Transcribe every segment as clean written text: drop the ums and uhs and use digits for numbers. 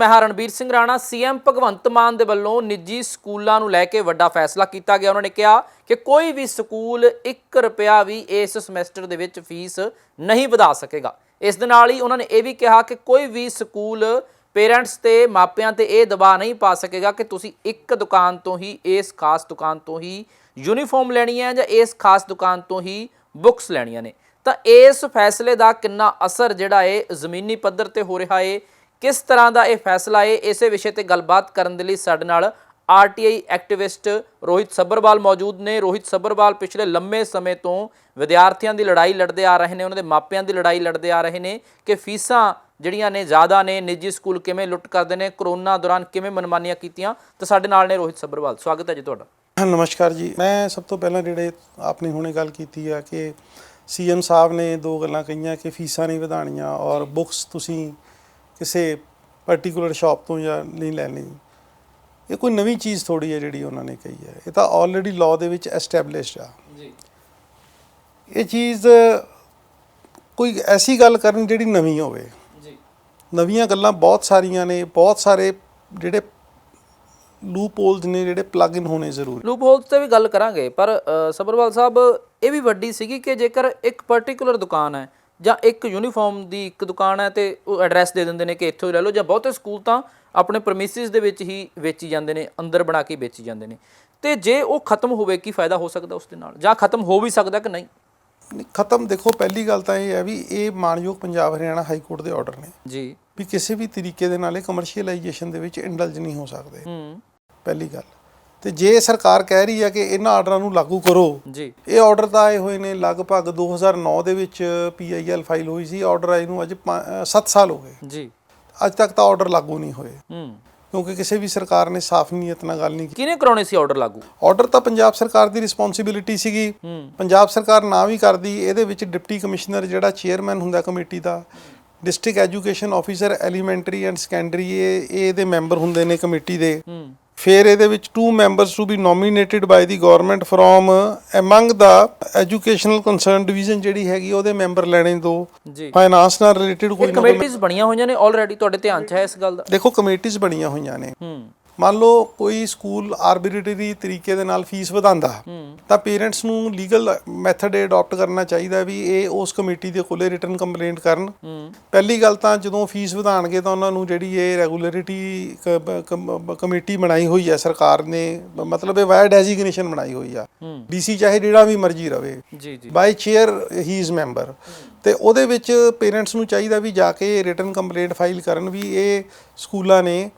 मैं हाँ रणबीर सिंह राणा। सीएम भगवंत मान दे वल्लों निजी स्कूलों नूं लैके वड्डा फैसला किया गया। उन्होंने कहा कि कोई भी स्कूल 1 रुपया भी इस समैसटर दे विच फीस नहीं वधा सकेगा। इस दे नाल ही उन्होंने ये भी कहा कि कोई भी स्कूल पेरेंट्स ते मापियां ते ये दबाव नहीं पा सकेगा कि तुसी एक दुकान तो ही, इस खास दुकान तो ही यूनीफॉर्म लैनी है या इस खास दुकान तो ही बुक्स लैनियां ने। तो इस फैसले का कितना असर जिहड़ा है जमीनी पद्धर ते हो रहा है, किस तरह का यह फैसला है, इस विषय पर गलबात करने के लिए साडे नाल आरटीआई एक्टिविस्ट रोहित सब्बरवाल मौजूद ने। रोहित सब्बरवाल पिछले लंबे समय तो विद्यार्थियों की लड़ाई लड़ते आ रहे हैं, उन्होंने मापियां की लड़ाई लड़ते आ रहे हैं कि फीसां जिहड़ियां ने ज़्यादा ने, निजी स्कूल किवें लुट करते हैं, कोरोना दौरान किवें मनमानियां कीतियां। तो साडे नाल ने रोहित सब्बरवाल, स्वागत है जी तुहाडा। नमस्कार जी। मैं सब तो पहला जिहड़े आपने हुणे गल कीती है कि सीएम साहब ने 2 गल्लां कहीआं कि फीसां नहीं वधाणीआं और बुक्स तुसीं किसी पर्टिकुलर शॉप तो या नहीं लैनी। ये कोई नवीं चीज़ थोड़ी है जिहड़ी उन्होंने कही है, ये तो ऑलरेडी लॉ दे विच एस्टैबलिश्ड आ। ये चीज़ कोई ऐसी गल करन जिहड़ी नवीं होवे। नवीं गल्लां बहुत सारियां ने, बहुत सारे जिहड़े लूप होल्स ने जिहड़े प्लग इन होने जरूरी। लूप होल्स ते भी गल करांगे, पर सब्बरवाल साहब ये भी वड्डी सीगी कि जेकर एक पर्टिकुलर दुकान है ਜਾਂ एक यूनीफॉर्म की एक दुकान है तो वो एड्रैस दे देंगे ने कि इत्थों ही लै लो, ਜਾਂ बहुते स्कूल तो अपने प्रमिसिस दे विच ही बेची जाते हैं, अंदर बना के बेची जाते हैं। तो जे वो खत्म होवे की फायदा हो सकता उसके नाल, ਜਾਂ खत्म हो भी सकता कि नहीं? खत्म देखो, पहली गल तो यह है भी ये मानयोग पंजाब हरियाणा हाई कोर्ट के ऑर्डर ने जी भी किसी भी तरीके दे नाल कमर्शियलाइजेशन दे विच इंडल्ज नहीं हो सकते। पहली गल तो जे सरकार कह रही है कि इन्हां आर्डरां नूं लागू करो जी, ये ऑर्डर तो आए हुए ने लगभग 2009 ਦੇ ਵਿੱਚ PIL फाइल हुई सी। ऑर्डर आए नूं अज 7 साल हो गए जी, अज तक तो ऑर्डर लागू नहीं होए क्योंकि किसी भी सरकार ने साफ नीयत नाल गल नहीं की। किहने कराउणे सी ऑर्डर लागू? ऑर्डर तो पंजाब सरकार की रिस्पॉन्सिबिलिटी सीगी। पंजाब सरकार ना भी करदी, ਇਹਦੇ ਵਿੱਚ डिप्टी कमिश्नर ਜਿਹੜਾ चेयरमैन ਹੁੰਦਾ कमेटी ਦਾ, district education officer elementary and secondary ਇਹਦੇ मैंबर ਹੁੰਦੇ ਨੇ कमेटी ਦੇ। फिर ਇਹਦੇ ਵਿੱਚ 2 members to be nominated by the government from among the educational concern division ਜਿਹੜੀ ਹੈਗੀ ਉਹਦੇ ਮੈਂਬਰ ਲੈਣੇ 2 ਫਾਈਨਾਂਸ ਨਾਲ ਰਿਲੇਟਡ ਕੋਈ ਕਮੇਟੀਆਂ ਬਣੀਆਂ ਹੋਈਆਂ ਨੇ ਆਲਰੇਡੀ, ਤੁਹਾਡੇ ਧਿਆਨ 'ਚ ਹੈ ਇਸ ਗੱਲ ਦਾ? ਦੇਖੋ ਕਮੇਟੀਆਂ ਬਣੀਆਂ ਹੋਈਆਂ ਨੇ। ਮੰਨ ਲਓ ਕੋਈ ਸਕੂਲ ਆਰਬਿਟਰੀ ਤਰੀਕੇ ਦੇ ਨਾਲ ਫੀਸ ਵਧਾਉਂਦਾ ਤਾਂ ਪੇਰੈਂਟਸ ਨੂੰ ਲੀਗਲ ਮੈਥਡ ਅਡਾਪਟ ਕਰਨਾ ਚਾਹੀਦਾ ਵੀ ਇਹ ਉਸ ਕਮੇਟੀ ਦੇ ਕੋਲੇ ਰਿਟਨ ਕੰਪਲੇਂਟ ਕਰਨ। ਪਹਿਲੀ ਗੱਲ ਤਾਂ ਜਦੋਂ ਫੀਸ ਵਧਾਣਗੇ ਤਾਂ ਉਹਨਾਂ ਨੂੰ ਜਿਹੜੀ ਇਹ ਰੈਗੂਲਰਿਟੀ ਕਮੇਟੀ ਬਣਾਈ ਹੋਈ ਹੈ ਸਰਕਾਰ ਨੇ, ਮਤਲਬ ਇਹ ਵਾਇਆ ਡੈਜ਼ਿਗਨੇਸ਼ਨ ਬਣਾਈ ਹੋਈ ਆ, ਡੀਸੀ ਚਾਹੇ ਜਿਹੜਾ ਵੀ ਮਰਜ਼ੀ ਰਵੇ, ਬਾਈ ਚੇਅਰ ਹੀ ਇਜ਼ ਮੈਂਬਰ, ਤੇ ਉਹਦੇ ਵਿੱਚ ਪੇਰੈਂਟਸ ਨੂੰ ਚਾਹੀਦਾ ਵੀ ਜਾ ਕੇ ਰਿਟਨ ਕੰਪਲੇਂਟ ਫਾਈਲ ਕਰਨ ਵੀ ਇਹ ਸਕੂਲਾਂ ਨੇ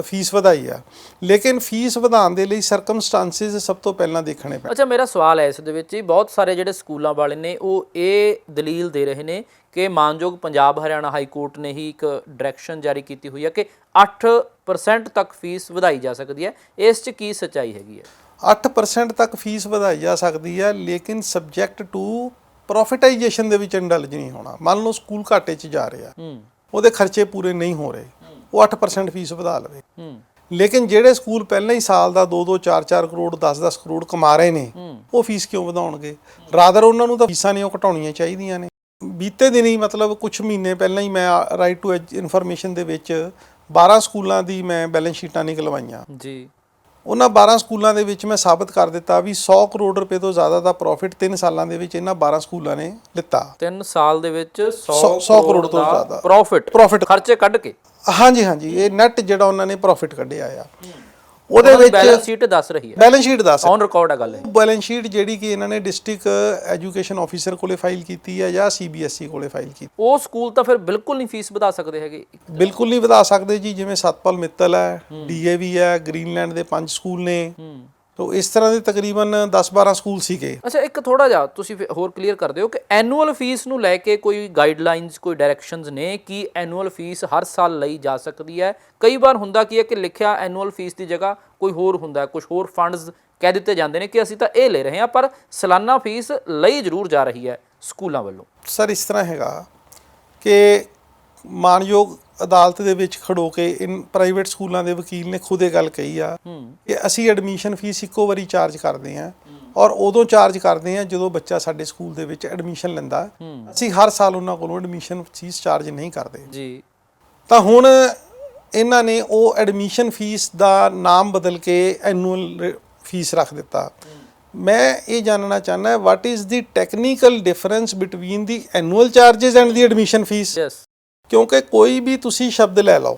फीस ਵਧਾਈ ਆ। लेकिन फीस ਵਧਾਉਣ ਦੇ ਲਈ ਸਰਕਮਸਟੈਂਸਿਸ ਸਭ ਤੋਂ ਪਹਿਲਾਂ ਦੇਖਣੇ ਪੈਣ। ਅੱਛਾ, ਮੇਰਾ ਸਵਾਲ ਹੈ ਇਸ ਦੇ ਵਿੱਚ ਬਹੁਤ ਸਾਰੇ ਜਿਹੜੇ ਸਕੂਲਾਂ ਵਾਲੇ ਨੇ ਉਹ ਇਹ ਦਲੀਲ ਦੇ ਰਹੇ ਨੇ ਕਿ ਮਾਨਯੋਗ ਪੰਜਾਬ ਹਰਿਆਣਾ ਹਾਈ ਕੋਰਟ ਨੇ ਹੀ ਇੱਕ ਡਾਇਰੈਕਸ਼ਨ ਜਾਰੀ ਕੀਤੀ ਹੋਈ ਹੈ ਕਿ 8% ਤੱਕ ਫੀਸ ਵਧਾਈ ਜਾ ਸਕਦੀ ਹੈ। ਇਸ 'ਚ ਕੀ ਸੱਚਾਈ ਹੈਗੀ ਹੈ? 8% ਤੱਕ ਫੀਸ ਵਧਾਈ ਜਾ ਸਕਦੀ ਹੈ, ਲੇਕਿਨ ਸਬਜੈਕਟ ਟੂ ਪ੍ਰੋਫਿਟਾਈਜੇਸ਼ਨ ਦੇ ਵਿੱਚ ਇੰਡਲਜ ਨਹੀਂ ਹੋਣਾ। ਮੰਨ ਲਓ ਸਕੂਲ ਘਾਟੇ 'ਚ ਜਾ ਰਿਹਾ, ਉਹਦੇ ਖਰਚੇ ਪੂਰੇ ਨਹੀਂ ਹੋ ਰਹੇ, ਉਹ 8% ਫੀਸ ਵਧਾ ਲਵੇ। ਲੇਕਿਨ ਜਿਹੜੇ ਸਕੂਲ ਪਹਿਲਾਂ ਹੀ ਸਾਲ ਦਾ 2-2 4-4 ਕਰੋੜ 10-10 ਕਰੋੜ ਕਮਾ ਰਹੇ ਨੇ, ਉਹ ਫੀਸ ਕਿਉਂ ਵਧਾਉਣਗੇ? ਰਾਦਰ ਉਹਨਾਂ ਨੂੰ ਤਾਂ ਫੀਸਾਂ ਨਹੀਂ ਉਹ ਘਟਾਉਣੀਆਂ ਚਾਹੀਦੀਆਂ ਨੇ। ਬੀਤੇ ਦਿਨੀ ਮਤਲਬ ਕੁਝ ਮਹੀਨੇ ਪਹਿਲਾਂ ਹੀ ਮੈਂ ਰਾਈਟ ਟੂ ਇਨਫੋਰਮੇਸ਼ਨ ਦੇ ਵਿੱਚ 12 ਸਕੂਲਾਂ ਦੀ ਮੈਂ ਬੈਲੈਂਸ ਸ਼ੀਟਾਂ ਨਿਕਲਵਾਈਆਂ ਜੀ। ਉਹਨਾਂ 12 ਸਕੂਲਾਂ ਦੇ ਵਿੱਚ ਮੈਂ ਸਾਬਤ ਕਰ ਦਿੱਤਾ ਵੀ 100 ਕਰੋੜ ਰੁਪਏ ਤੋਂ ਜ਼ਿਆਦਾ ਦਾ ਪ੍ਰੋਫਿਟ 3 ਸਾਲਾਂ ਦੇ ਵਿੱਚ ਇਹਨਾਂ 12 ਸਕੂਲਾਂ ਨੇ ਲਿੱਤਾ। 3 ਸਾਲ ਦੇ ਵਿੱਚ 100 ਕਰੋੜ ਤੋਂ ਜ਼ਿਆਦਾ ਪ੍ਰੋਫਿਟ ਖਰਚੇ ਕੱਢ ਕੇ। ਹਾਂਜੀ ਹਾਂਜੀ, ਇਹ ਨੈਟ ਜਿਹੜਾ ਉਹਨਾਂ ਨੇ ਪ੍ਰੋਫਿਟ ਕੱਢਿਆ ਆ ਉਹਦੇ ਵਿੱਚ ਬੈਲੈਂਸ ਸ਼ੀਟ ਦੱਸ ਰਹੀ ਹੈ। ਬੈਲੈਂਸ ਸ਼ੀਟ ਦੱਸ ਔਨ ਰਿਕਾਰਡ ਹੈ ਗੱਲ ਇਹ। ਬੈਲੈਂਸ ਸ਼ੀਟ ਜਿਹੜੀ ਕਿ ਇਹਨਾਂ ਨੇ ਡਿਸਟ੍ਰਿਕਟ ਐਜੂਕੇਸ਼ਨ ਆਫੀਸਰ ਕੋਲੇ ਫਾਈਲ ਕੀਤੀ ਹੈ ਜਾਂ CBSE ਕੋਲੇ ਫਾਈਲ ਕੀਤੀ। ਉਹ ਸਕੂਲ ਤਾਂ ਫਿਰ ਬਿਲਕੁਲ ਨਹੀਂ ਫੀਸ ਵਧਾ ਸਕਦੇ ਹੈਗੇ? ਬਿਲਕੁਲ ਨਹੀਂ ਵਧਾ ਸਕਦੇ ਜੀ। ਜਿਵੇਂ ਸਤਪਾਲ ਮਿੱਤਲ ਹੈ, DAV ਹੈ, ਗ੍ਰੀਨਲੈਂਡ ਦੇ 5 ਸਕੂਲ ਨੇ, तो इस तरह के तकरीबन 10-12 स्कूल सीगे। अच्छा, एक थोड़ा जा तुसी होर क्लीयर कर दिओ कि एनुअल फीस नूं लैके कोई गाइडलाइनस कोई डायरैक्शनस ने कि एनुअल फीस हर साल लई जा सकती है? कई बार हुंदा की है कि लिखिया एनुअल फीस की जगह कोई होर हुंदा, कुछ होर फंड्स कह दिते जांदे ने कि असीं तां इह ले रहे हैं पर सालाना फीस लई जरूर जा रही है स्कूलों वालों। सर इस तरह हैगा कि मानयोग अदालत ਦੇ ਵਿੱਚ ਖੜੋ ਕੇ ਇਨ ਪ੍ਰਾਈਵੇਟ ਸਕੂਲਾਂ ਦੇ ਵਕੀਲ ਨੇ ਖੁਦ ਇਹ ਗੱਲ ਕਹੀ ਆ ਕਿ ਅਸੀਂ ਐਡਮਿਸ਼ਨ ਫੀਸ ਇੱਕੋ ਵਾਰੀ ਚਾਰਜ ਕਰਦੇ ਹਾਂ ਔਰ ਉਦੋਂ ਚਾਰਜ ਕਰਦੇ ਹਾਂ ਜਦੋਂ ਬੱਚਾ ਸਾਡੇ ਸਕੂਲ ਦੇ ਵਿੱਚ ਐਡਮਿਸ਼ਨ ਲੈਂਦਾ। ਅਸੀਂ ਹਰ ਸਾਲ ਉਹਨਾਂ ਕੋਲੋਂ ਐਡਮਿਸ਼ਨ ਫੀਸ ਚਾਰਜ ਨਹੀਂ ਕਰਦੇ ਜੀ। ਤਾਂ ਹੁਣ ਇਹਨਾਂ ਨੇ ਉਹ ਐਡਮਿਸ਼ਨ ਫੀਸ ਦਾ ਨਾਮ ਬਦਲ ਕੇ ਐਨੂਅਲ ਫੀਸ ਰੱਖ ਦਿੱਤਾ। ਮੈਂ ਇਹ ਜਾਣਨਾ ਚਾਹੁੰਦਾ what is the technical difference between the annual charges and the admission fees. Yes. ਕਿਉਂਕਿ ਕੋਈ ਵੀ ਤੁਸੀਂ ਸ਼ਬਦ ਲੈ ਲਓ,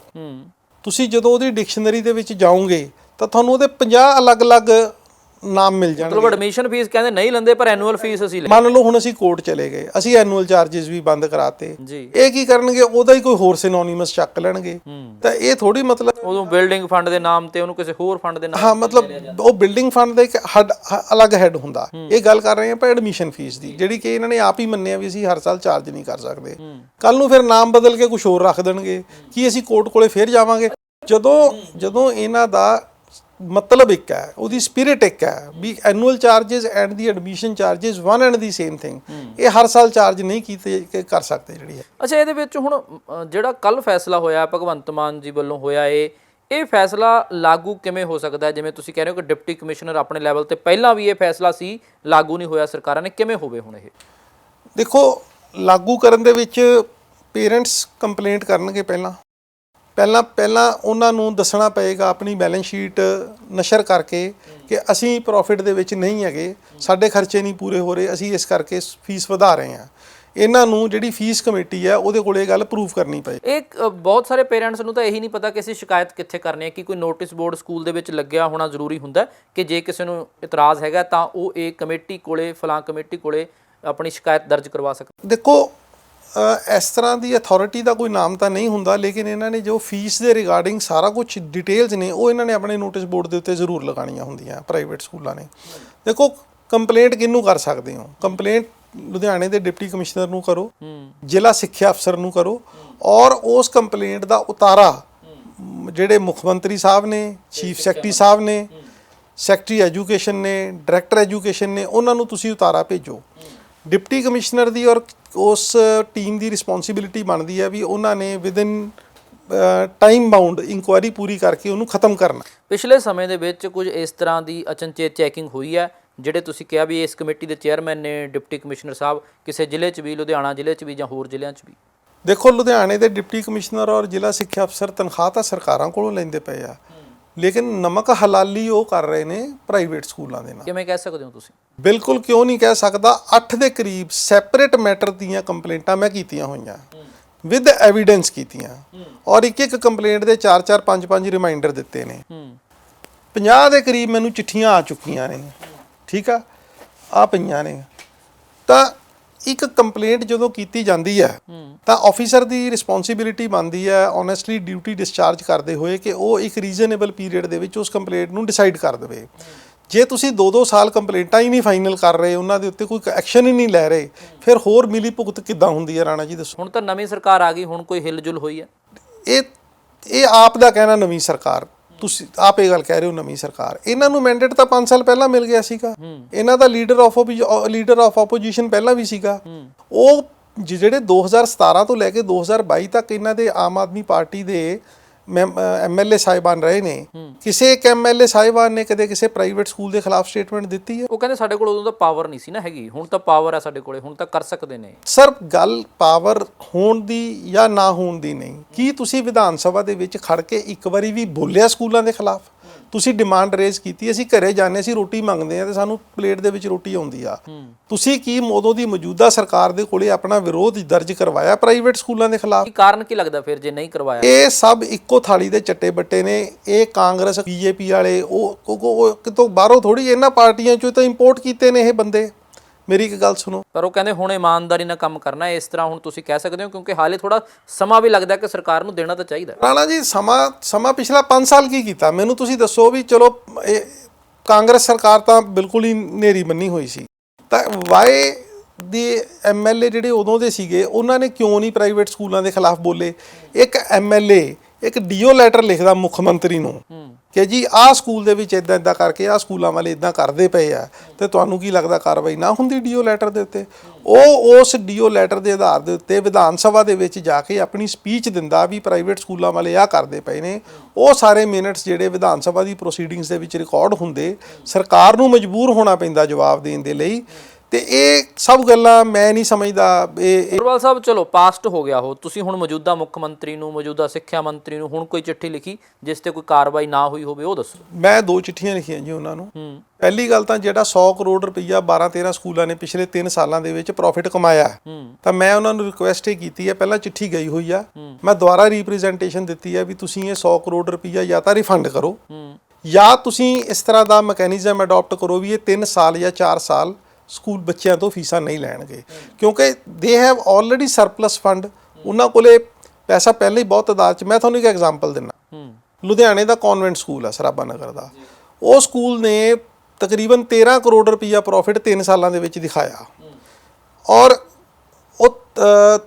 ਤੁਸੀਂ ਜਦੋਂ ਉਹਦੀ ਡਿਕਸ਼ਨਰੀ ਦੇ ਵਿੱਚ ਜਾਓਗੇ ਤਾਂ ਤੁਹਾਨੂੰ ਉਹਦੇ 50 ਅਲੱਗ-ਅਲੱਗ ਨਾਮ ਮਿਲ ਜਾਣਗੇ। ਮਤਲਬ ਐਡਮਿਸ਼ਨ ਫੀਸ ਕਹਿੰਦੇ ਨਹੀਂ ਲੈਂਦੇ ਪਰ ਐਨੂਅਲ ਫੀਸ ਅਸੀਂ ਮੰਨ ਲਓ ਹੁਣ ਅਸੀਂ ਕੋਰਟ ਚਲੇ ਗਏ, ਅਸੀਂ ਐਨੂਅਲ ਚਾਰजेस ਵੀ ਬੰਦ ਕਰਾਤੇ, ਜੀ। ਇਹ ਕੀ ਕਰਨਗੇ, ਉਹਦਾ ਹੀ ਕੋਈ ਹੋਰ ਸਿਨੋਨਿਮਸ ਚੱਕ ਲੈਣਗੇ। ਤਾਂ ਇਹ ਥੋੜੀ ਮਤਲਬ ਉਦੋਂ ਬਿਲਡਿੰਗ ਫੰਡ ਦੇ ਨਾਮ ਤੇ ਉਹਨੂੰ ਕਿਸੇ ਹੋਰ ਫੰਡ ਦੇ ਨਾਮ ਹਾਂ, ਮਤਲਬ ਉਹ ਬਿਲਡਿੰਗ ਫੰਡ ਦਾ ਇੱਕ ਅਲੱਗ ਹੈਡ ਹੁੰਦਾ। ਇਹ ਗੱਲ ਕਰ ਰਹੇ ਆਪਾਂ ਐਡਮਿਸ਼ਨ ਫੀਸ ਦੀ, ਜਿਹੜੀ ਕਿ ਇਹਨਾਂ ਨੇ ਆਪ ਹੀ ਮੰਨਿਆ ਵੀ ਅਸੀਂ ਹਰ ਸਾਲ ਚਾਰਜ ਨਹੀਂ ਕਰ ਸਕਦੇ। ਕੱਲ ਨੂੰ ਫਿਰ ਨਾਮ ਬਦਲ ਕੇ ਕੁਝ ਹੋਰ ਰੱਖ ਦੇਣਗੇ ਕਿ ਅਸੀਂ ਕੋਰਟ ਕੋਲੇ ਫਿਰ ਜਾਵਾਂਗੇ। ਜਦੋਂ ਇਹਨਾਂ ਦਾ ਮਤਲਬ ਇੱਕ ਹੈ, ਉਹਦੀ ਸਪਿਰਿਟ ਇੱਕ ਹੈ ਵੀ annual charges and the admission charges one and the same thing, ਇਹ ਹਰ ਸਾਲ ਚਾਰਜ ਨਹੀਂ ਕੀਤੇ ਕਰ ਸਕਦੇ ਜਿਹੜੀ ਹੈ। ਅੱਛਾ, ਇਹਦੇ ਵਿੱਚ ਹੁਣ ਜਿਹੜਾ ਕੱਲ ਫੈਸਲਾ ਹੋਇਆ ਭਗਵੰਤ ਮਾਨ ਜੀ ਵੱਲੋਂ ਹੋਇਆ ਇਹ ਫੈਸਲਾ ਲਾਗੂ ਕਿਵੇਂ ਹੋ ਸਕਦਾ ਹੈ? ਜਿਵੇਂ ਤੁਸੀਂ ਕਹਿ ਰਹੇ ਹੋ ਕਿ ਡਿਪਟੀ ਕਮਿਸ਼ਨਰ ਆਪਣੇ ਲੈਵਲ ਤੇ ਪਹਿਲਾਂ ਵੀ ਇਹ ਫੈਸਲਾ ਸੀ, ਲਾਗੂ ਨਹੀਂ ਹੋਇਆ ਸਰਕਾਰਾਂ ਨੇ, ਕਿਵੇਂ ਹੋਵੇ ਹੁਣ ਇਹ? ਦੇਖੋ, ਲਾਗੂ ਕਰਨ ਦੇ ਵਿੱਚ ਪੇਰੈਂਟਸ ਕੰਪਲੇਂਟ ਕਰਨਗੇ। ਪਹਿਲਾਂ ਉਹਨਾਂ ਨੂੰ ਦੱਸਣਾ ਪਏਗਾ ਆਪਣੀ ਬੈਲੈਂਸ ਸ਼ੀਟ ਨਸ਼ਰ ਕਰਕੇ ਕਿ ਅਸੀਂ ਪ੍ਰੋਫਿਟ ਦੇ ਵਿੱਚ ਨਹੀਂ ਹੈਗੇ, ਸਾਡੇ ਖਰਚੇ ਨਹੀਂ ਪੂਰੇ ਹੋ ਰਹੇ, ਅਸੀਂ ਇਸ ਕਰਕੇ ਫੀਸ ਵਧਾ ਰਹੇ ਹਾਂ। ਇਹਨਾਂ ਨੂੰ ਜਿਹੜੀ ਫੀਸ ਕਮੇਟੀ ਹੈ ਉਹਦੇ ਕੋਲ ਇਹ ਗੱਲ ਪ੍ਰੂਫ ਕਰਨੀ ਪਏ। ਇਹ ਬਹੁਤ ਸਾਰੇ ਪੇਰੈਂਟਸ ਨੂੰ ਤਾਂ ਇਹੀ ਨਹੀਂ ਪਤਾ ਕਿ ਅਸੀਂ ਸ਼ਿਕਾਇਤ ਕਿੱਥੇ ਕਰਨੀ ਹੈ, ਕਿ ਕੋਈ ਨੋਟਿਸ ਬੋਰਡ ਸਕੂਲ ਦੇ ਵਿੱਚ ਲੱਗਿਆ ਹੋਣਾ ਜ਼ਰੂਰੀ ਹੁੰਦਾ ਕਿ ਜੇ ਕਿਸੇ ਨੂੰ ਇਤਰਾਜ਼ ਹੈਗਾ ਤਾਂ ਉਹ ਇਹ ਕਮੇਟੀ ਕੋਲੇ, ਫਲਾਂ ਕਮੇਟੀ ਕੋਲੇ ਆਪਣੀ ਸ਼ਿਕਾਇਤ ਦਰਜ ਕਰਵਾ ਸਕਦਾ। ਦੇਖੋ, ਇਸ ਤਰ੍ਹਾਂ ਦੀ ਅਥਾਰਟੀ ਦਾ ਕੋਈ ਨਾਮ ਤਾਂ ਨਹੀਂ ਹੁੰਦਾ, ਲੇਕਿਨ ਇਹਨਾਂ ਨੇ ਜੋ ਫੀਸ ਦੇ ਰਿਗਾਰਡਿੰਗ ਸਾਰਾ ਕੁਝ ਡਿਟੇਲਸ ਨੇ ਉਹ ਇਹਨਾਂ ਨੇ ਆਪਣੇ ਨੋਟਿਸ ਬੋਰਡ ਦੇ ਉੱਤੇ ਜ਼ਰੂਰ ਲਗਾਉਣੀਆਂ ਹੁੰਦੀਆਂ ਪ੍ਰਾਈਵੇਟ ਸਕੂਲਾਂ ਨੇ। ਦੇਖੋ, ਕੰਪਲੇਂਟ ਕਿਹਨੂੰ ਕਰ ਸਕਦੇ ਹੋ? ਕੰਪਲੇਂਟ ਲੁਧਿਆਣੇ ਦੇ ਡਿਪਟੀ ਕਮਿਸ਼ਨਰ ਨੂੰ ਕਰੋ, ਜ਼ਿਲ੍ਹਾ ਸਿੱਖਿਆ ਅਫਸਰ ਨੂੰ ਕਰੋ, ਔਰ ਉਸ ਕੰਪਲੇਂਟ ਦਾ ਉਤਾਰਾ ਜਿਹੜੇ ਮੁੱਖ ਮੰਤਰੀ ਸਾਹਿਬ ਨੇ, ਚੀਫ ਸੈਕਟਰੀ ਸਾਹਿਬ ਨੇ, ਸੈਕਟਰੀ ਐਜੂਕੇਸ਼ਨ ਨੇ, ਡਾਇਰੈਕਟਰ ਐਜੂਕੇਸ਼ਨ ਨੇ, ਉਹਨਾਂ ਨੂੰ ਤੁਸੀਂ ਉਤਾਰਾ ਭੇਜੋ। ਡਿਪਟੀ ਕਮਿਸ਼ਨਰ ਦੀ ਔਰ ਉਸ ਟੀਮ ਦੀ ਰਿਸਪੌਂਸਿਬਿਲਿਟੀ ਬਣਦੀ ਹੈ ਵੀ ਉਹਨਾਂ ਨੇ ਵਿਦਿਨ ਟਾਈਮ ਬਾਉਂਡ ਇਨਕੁਆਇਰੀ ਪੂਰੀ ਕਰਕੇ ਉਹਨੂੰ ਖਤਮ ਕਰਨਾ। ਪਿਛਲੇ ਸਮੇਂ ਦੇ ਵਿੱਚ ਕੁਝ ਇਸ ਤਰ੍ਹਾਂ ਦੀ ਅਚਨਚੇਤ ਚੈਕਿੰਗ ਹੋਈ ਹੈ, ਜਿਹੜੇ ਤੁਸੀਂ ਕਿਹਾ ਵੀ ਇਸ ਕਮੇਟੀ ਦੇ ਚੇਅਰਮੈਨ ਨੇ ਡਿਪਟੀ ਕਮਿਸ਼ਨਰ ਸਾਹਿਬ, ਕਿਸੇ ਜ਼ਿਲ੍ਹੇ 'ਚ ਵੀ, ਲੁਧਿਆਣਾ ਜ਼ਿਲ੍ਹੇ 'ਚ ਵੀ ਜਾਂ ਹੋਰ ਜ਼ਿਲ੍ਹਿਆਂ 'ਚ ਵੀ? ਦੇਖੋ, ਲੁਧਿਆਣੇ ਦੇ ਡਿਪਟੀ ਕਮਿਸ਼ਨਰ ਔਰ ਜ਼ਿਲ੍ਹਾ ਸਿੱਖਿਆ ਅਫਸਰ ਤਨਖਾਹ ਤਾਂ ਸਰਕਾਰਾਂ ਕੋਲੋਂ ਲੈਂਦੇ ਪਏ ਆ, ਲੇਕਿਨ ਨਮਕ ਹਲਾਲੀ ਉਹ ਕਰ ਰਹੇ ਨੇ ਪ੍ਰਾਈਵੇਟ ਸਕੂਲਾਂ ਦੇ ਨਾਲ। ਕਿਵੇਂ ਕਹਿ ਸਕਦੇ ਹੋ ਤੁਸੀਂ? ਬਿਲਕੁਲ ਕਿਉਂ ਨਹੀਂ ਕਹਿ ਸਕਦਾ। 8 ਦੇ ਕਰੀਬ ਸੈਪਰੇਟ ਮੈਟਰ ਦੀਆਂ ਕੰਪਲੇਂਟਾਂ ਮੈਂ ਕੀਤੀਆਂ ਹੋਈਆਂ, ਵਿਦ ਐਵੀਡੈਂਸ ਕੀਤੀਆਂ, ਔਰ ਇੱਕ ਕੰਪਲੇਂਟ ਦੇ 4-4 5-5 ਰਿਮਾਈਂਡਰ ਦਿੱਤੇ ਨੇ। 50 ਦੇ ਕਰੀਬ ਮੈਨੂੰ ਚਿੱਠੀਆਂ ਆ ਚੁੱਕੀਆਂ ਨੇ, ਠੀਕ ਆ ਪਈਆਂ ਨੇ। ਤਾਂ ਇੱਕ ਕੰਪਲੇਂਟ ਜਦੋਂ ਕੀਤੀ ਜਾਂਦੀ ਹੈ ਤਾਂ ਆਫੀਸਰ ਦੀ ਰਿਸਪੌਂਸਿਬਿਲਿਟੀ ਬਣਦੀ ਹੈ ਓਨੈਸਟਲੀ ਡਿਊਟੀ ਡਿਸਚਾਰਜ ਕਰਦੇ ਹੋਏ ਕਿ ਉਹ ਇੱਕ ਰੀਜ਼ਨੇਬਲ ਪੀਰੀਅਡ ਦੇ ਵਿੱਚ ਉਸ ਕੰਪਲੇਂਟ ਨੂੰ ਡਿਸਾਈਡ ਕਰ ਦੇਵੇ। ਜੇ ਤੁਸੀਂ 2-2 ਸਾਲ ਕੰਪਲੇਂਟਾਂ ਹੀ ਨਹੀਂ ਫਾਈਨਲ ਕਰ ਰਹੇ, ਉਹਨਾਂ ਦੇ ਉੱਤੇ ਕੋਈ ਐਕਸ਼ਨ ਹੀ ਨਹੀਂ ਲੈ ਰਹੇ, ਫਿਰ ਹੋਰ ਮਿਲੀ ਭੁਗਤ ਕਿੱਦਾਂ ਹੁੰਦੀ ਹੈ ਰਾਣਾ ਜੀ ਦੱਸੋ? ਹੁਣ ਤਾਂ ਨਵੀਂ ਸਰਕਾਰ ਆ ਗਈ, ਹੁਣ ਕੋਈ ਹਿਲਜੁਲ ਹੋਈ ਹੈ? ਇਹ ਆਪ ਦਾ ਕਹਿਣਾ ਨਵੀਂ ਸਰਕਾਰ, ਤੁਸੀਂ ਆਪ ਇਹ ਗੱਲ ਕਹਿ ਰਹੇ ਹੋ ਨਵੀਂ ਸਰਕਾਰ। ਇਹਨਾਂ ਨੂੰ ਮੈਂਡੇਟ ਤਾਂ 5 ਸਾਲ ਪਹਿਲਾਂ ਮਿਲ ਗਿਆ ਸੀਗਾ, ਇਹਨਾਂ ਦਾ ਲੀਡਰ ਆਫ ਆਪੋਜੀਸ਼ਨ ਪਹਿਲਾਂ ਵੀ ਸੀਗਾ। ਉਹ ਜਿਹੜੇ 2017 ਤੋਂ ਲੈ ਕੇ 2022 ਤੱਕ ਇਹਨਾਂ ਦੇ ਆਮ ਆਦਮੀ ਪਾਰਟੀ ਦੇ MLA ਸਾਹਿਬਾਨ ਰਹੇ ਨੇ, ਕਿਸੇ ਇੱਕ MLA ਸਾਹਿਬਾਨ ਨੇ ਕਦੇ ਕਿਸੇ ਪ੍ਰਾਈਵੇਟ ਸਕੂਲ ਦੇ ਖਿਲਾਫ ਸਟੇਟਮੈਂਟ ਦਿੱਤੀ ਹੈ? ਉਹ ਕਹਿੰਦੇ ਸਾਡੇ ਕੋਲ ਉਦੋਂ ਤਾਂ ਪਾਵਰ ਨਹੀਂ ਸੀ ਨਾ ਹੈਗੀ, ਹੁਣ ਤਾਂ ਪਾਵਰ ਹੈ ਸਾਡੇ ਕੋਲੇ, ਹੁਣ ਤਾਂ ਕਰ ਸਕਦੇ ਨੇ। ਸਰ, ਗੱਲ ਪਾਵਰ ਹੋਣ ਦੀ ਜਾਂ ਨਾ ਹੋਣ ਦੀ ਨਹੀਂ। ਕੀ ਤੁਸੀਂ ਵਿਧਾਨ ਸਭਾ ਦੇ ਵਿੱਚ ਖੜ ਕੇ ਇੱਕ ਵਾਰੀ ਵੀ ਬੋਲਿਆ ਸਕੂਲਾਂ ਦੇ ਖਿਲਾਫ? ਤੁਸੀਂ ਡਿਮਾਂਡ ਰੇਜ਼ ਕੀਤੀ, ਅਸੀਂ ਘਰੇ ਜਾਂਦੇ, ਅਸੀਂ ਰੋਟੀ ਮੰਗਦੇ ਆ ਤੇ ਸਾਨੂੰ ਪਲੇਟ ਦੇ ਵਿੱਚ ਰੋਟੀ ਆਉਂਦੀ ਆ। ਤੁਸੀਂ ਕੀ ਉਦੋਂ ਦੀ ਮੌਜੂਦਾ ਸਰਕਾਰ ਦੇ ਕੋਲੇ ਆਪਣਾ ਵਿਰੋਧ ਦਰਜ ਕਰਵਾਇਆ ਪ੍ਰਾਈਵੇਟ ਸਕੂਲਾਂ ਦੇ ਖਿਲਾਫ? ਕੀ ਕਾਰਨ ਕੀ ਲੱਗਦਾ ਫਿਰ ਜੇ ਨਹੀਂ ਕਰਵਾਇਆ? ਇਹ ਸਭ ਇੱਕੋ ਥਾਲੀ ਦੇ ਚੱਟੇ ਬੱਟੇ ਨੇ। ਇਹ ਕਾਂਗਰਸ, BJP ਵਾਲੇ ਉਹ ਕਿਤੋਂ ਬਾਹਰੋਂ ਥੋੜੀ, ਇਹਨਾਂ ਪਾਰਟੀਆਂ ਚੋਂ ਤਾਂ ਇੰਪੋਰਟ ਕੀਤੇ ਨੇ ਇਹ ਬੰਦੇ। ਮੇਰੀ ਇੱਕ ਗੱਲ ਸੁਣੋ, ਪਰ ਉਹ ਕਹਿੰਦੇ ਹੁਣ ਇਮਾਨਦਾਰੀ ਨਾਲ ਕੰਮ ਕਰਨਾ ਹੈ, ਇਸ ਤਰ੍ਹਾਂ ਹੁਣ ਤੁਸੀਂ ਕਹਿ ਸਕਦੇ ਹੋ, ਕਿਉਂਕਿ ਹਾਲੇ ਥੋੜਾ ਸਮਾਂ ਵੀ ਲੱਗਦਾ ਕਿ ਸਰਕਾਰ ਨੂੰ ਦੇਣਾ ਤਾਂ ਚਾਹੀਦਾ। ਰਾਣਾ ਜੀ, ਸਮਾਂ ਪਿਛਲਾ 5 ਸਾਲ ਕੀ ਕੀਤਾ ਮੈਨੂੰ ਤੁਸੀਂ ਦੱਸੋ? ਵੀ ਚਲੋ ਇਹ ਕਾਂਗਰਸ ਸਰਕਾਰ ਤਾਂ ਬਿਲਕੁਲ ਹੀ ਨੇਰੀ ਬੰਨੀ ਹੋਈ ਸੀ, ਤਾਂ ਵਾਈ ਦੇ MLA ਜਿਹੜੇ ਉਦੋਂ ਦੇ ਸੀਗੇ ਉਹਨਾਂ ਨੇ ਕਿਉਂ ਨਹੀਂ ਪ੍ਰਾਈਵੇਟ ਸਕੂਲਾਂ ਦੇ ਖਿਲਾਫ ਬੋਲੇ? ਇੱਕ MLA ਇੱਕ DO ਲੈਟਰ ਲਿਖਦਾ ਮੁੱਖ ਮੰਤਰੀ ਨੂੰ ਕਿ ਜੀ ਆਹ ਸਕੂਲ ਦੇ ਵਿੱਚ ਇਦਾਂ ਕਰਕੇ ਆਹ ਸਕੂਲਾਂ ਵਾਲੇ ਇਦਾਂ ਕਰਦੇ ਪਏ ਆ, ਤੇ ਤੁਹਾਨੂੰ ਕੀ ਲੱਗਦਾ ਕਾਰਵਾਈ ਨਾ ਹੁੰਦੀ DO ਲੈਟਰ ਦੇ ਉੱਤੇ? ਉਹ ਉਸ DO ਲੈਟਰ ਦੇ ਆਧਾਰ ਦੇ ਉੱਤੇ ਵਿਧਾਨ ਸਭਾ ਦੇ ਵਿੱਚ ਜਾ ਕੇ ਆਪਣੀ ਸਪੀਚ ਦਿੰਦਾ ਵੀ ਪ੍ਰਾਈਵੇਟ ਸਕੂਲਾਂ ਵਾਲੇ ਆਹ ਕਰਦੇ ਪਏ ਨੇ। ਉਹ ਸਾਰੇ ਮਿੰਟਸ ਜਿਹੜੇ ਵਿਧਾਨ ਸਭਾ ਦੀ ਪ੍ਰੋਸੀਡਿੰਗਸ ਦੇ ਵਿੱਚ ਰਿਕਾਰਡ ਹੁੰਦੇ, ਸਰਕਾਰ ਨੂੰ ਮਜਬੂਰ ਹੋਣਾ ਪੈਂਦਾ ਜਵਾਬ ਦੇਣ ਦੇ ਲਈ। ਤੇ ਇਹ ਸਭ ਗੱਲਾਂ ਮੈਂ ਨਹੀਂ ਸਮਝਦਾ। ਇਹ ਅਗਰਵਾਲ ਸਾਹਿਬ ਚਲੋ ਪਾਸਟ ਹੋ ਗਿਆ ਉਹ, ਤੁਸੀਂ ਹੁਣ ਮੌਜੂਦਾ ਮੁੱਖ ਮੰਤਰੀ ਨੂੰ, ਮੌਜੂਦਾ ਸਿੱਖਿਆ ਮੰਤਰੀ ਨੂੰ ਹੁਣ ਕੋਈ ਚਿੱਠੀ ਲਿਖੀ ਜਿਸ ਤੇ ਕੋਈ ਕਾਰਵਾਈ ਨਾ ਹੋਈ ਹੋਵੇ, ਉਹ ਦੱਸੋ। ਮੈਂ 2 ਚਿੱਠੀਆਂ ਲਿਖੀਆਂ ਜੀ ਉਹਨਾਂ ਨੂੰ। ਪਹਿਲੀ ਗੱਲ ਤਾਂ ਜਿਹੜਾ 100 ਕਰੋੜ ਰੁਪਈਆ 12-13 ਸਕੂਲਾਂ ਨੇ ਪਿਛਲੇ 3 ਸਾਲਾਂ ਦੇ ਵਿੱਚ ਪ੍ਰੋਫਿਟ ਕਮਾਇਆ, ਤਾਂ ਮੈਂ ਉਹਨਾਂ ਨੂੰ ਰਿਕੁਐਸਟ ਇਹ ਕੀਤੀ ਹੈ, ਪਹਿਲਾਂ ਚਿੱਠੀ ਗਈ ਹੋਈ ਆ, ਮੈਂ ਦੁਬਾਰਾ ਰੀਪ੍ਰੈਜ਼ੈਂਟੇਸ਼ਨ ਦਿੱਤੀ ਹੈ ਵੀ ਤੁਸੀਂ ਇਹ 100 ਕਰੋੜ ਰੁਪਈਆ ਜਾਂ ਤਾਂ ਰਿਫੰਡ ਕਰੋ ਜਾਂ ਤੁਸੀਂ ਇਸ ਤਰ੍ਹਾਂ ਦਾ ਮੈਕੈਨਿਜ਼ਮ ਅਡਾਪਟ ਕਰੋ ਵੀ ਇਹ 3 ਸਾਲ ਜਾਂ 4 ਸਾਲ ਸਕੂਲ ਬੱਚਿਆਂ ਤੋਂ ਫੀਸਾਂ ਨਹੀਂ ਲੈਣਗੇ, ਕਿਉਂਕਿ they have already surplus fund, ਉਹਨਾਂ ਕੋਲੇ ਪੈਸਾ ਪਹਿਲਾਂ ਹੀ ਬਹੁਤ ਤਾਦਾਦ 'ਚ। ਮੈਂ ਤੁਹਾਨੂੰ ਇੱਕ ਐਗਜ਼ਾਮਪਲ ਦਿੰਦਾ, ਲੁਧਿਆਣੇ ਦਾ ਕਨਵੈਂਟ ਸਕੂਲ ਆ ਸਰਾਭਾ ਨਗਰ ਦਾ, ਉਹ ਸਕੂਲ ਨੇ ਤਕਰੀਬਨ 13 ਕਰੋੜ ਰੁਪਈਆ ਪ੍ਰੋਫਿਟ 3 ਸਾਲਾਂ ਦੇ ਵਿੱਚ ਦਿਖਾਇਆ, ਔਰ ਉਹ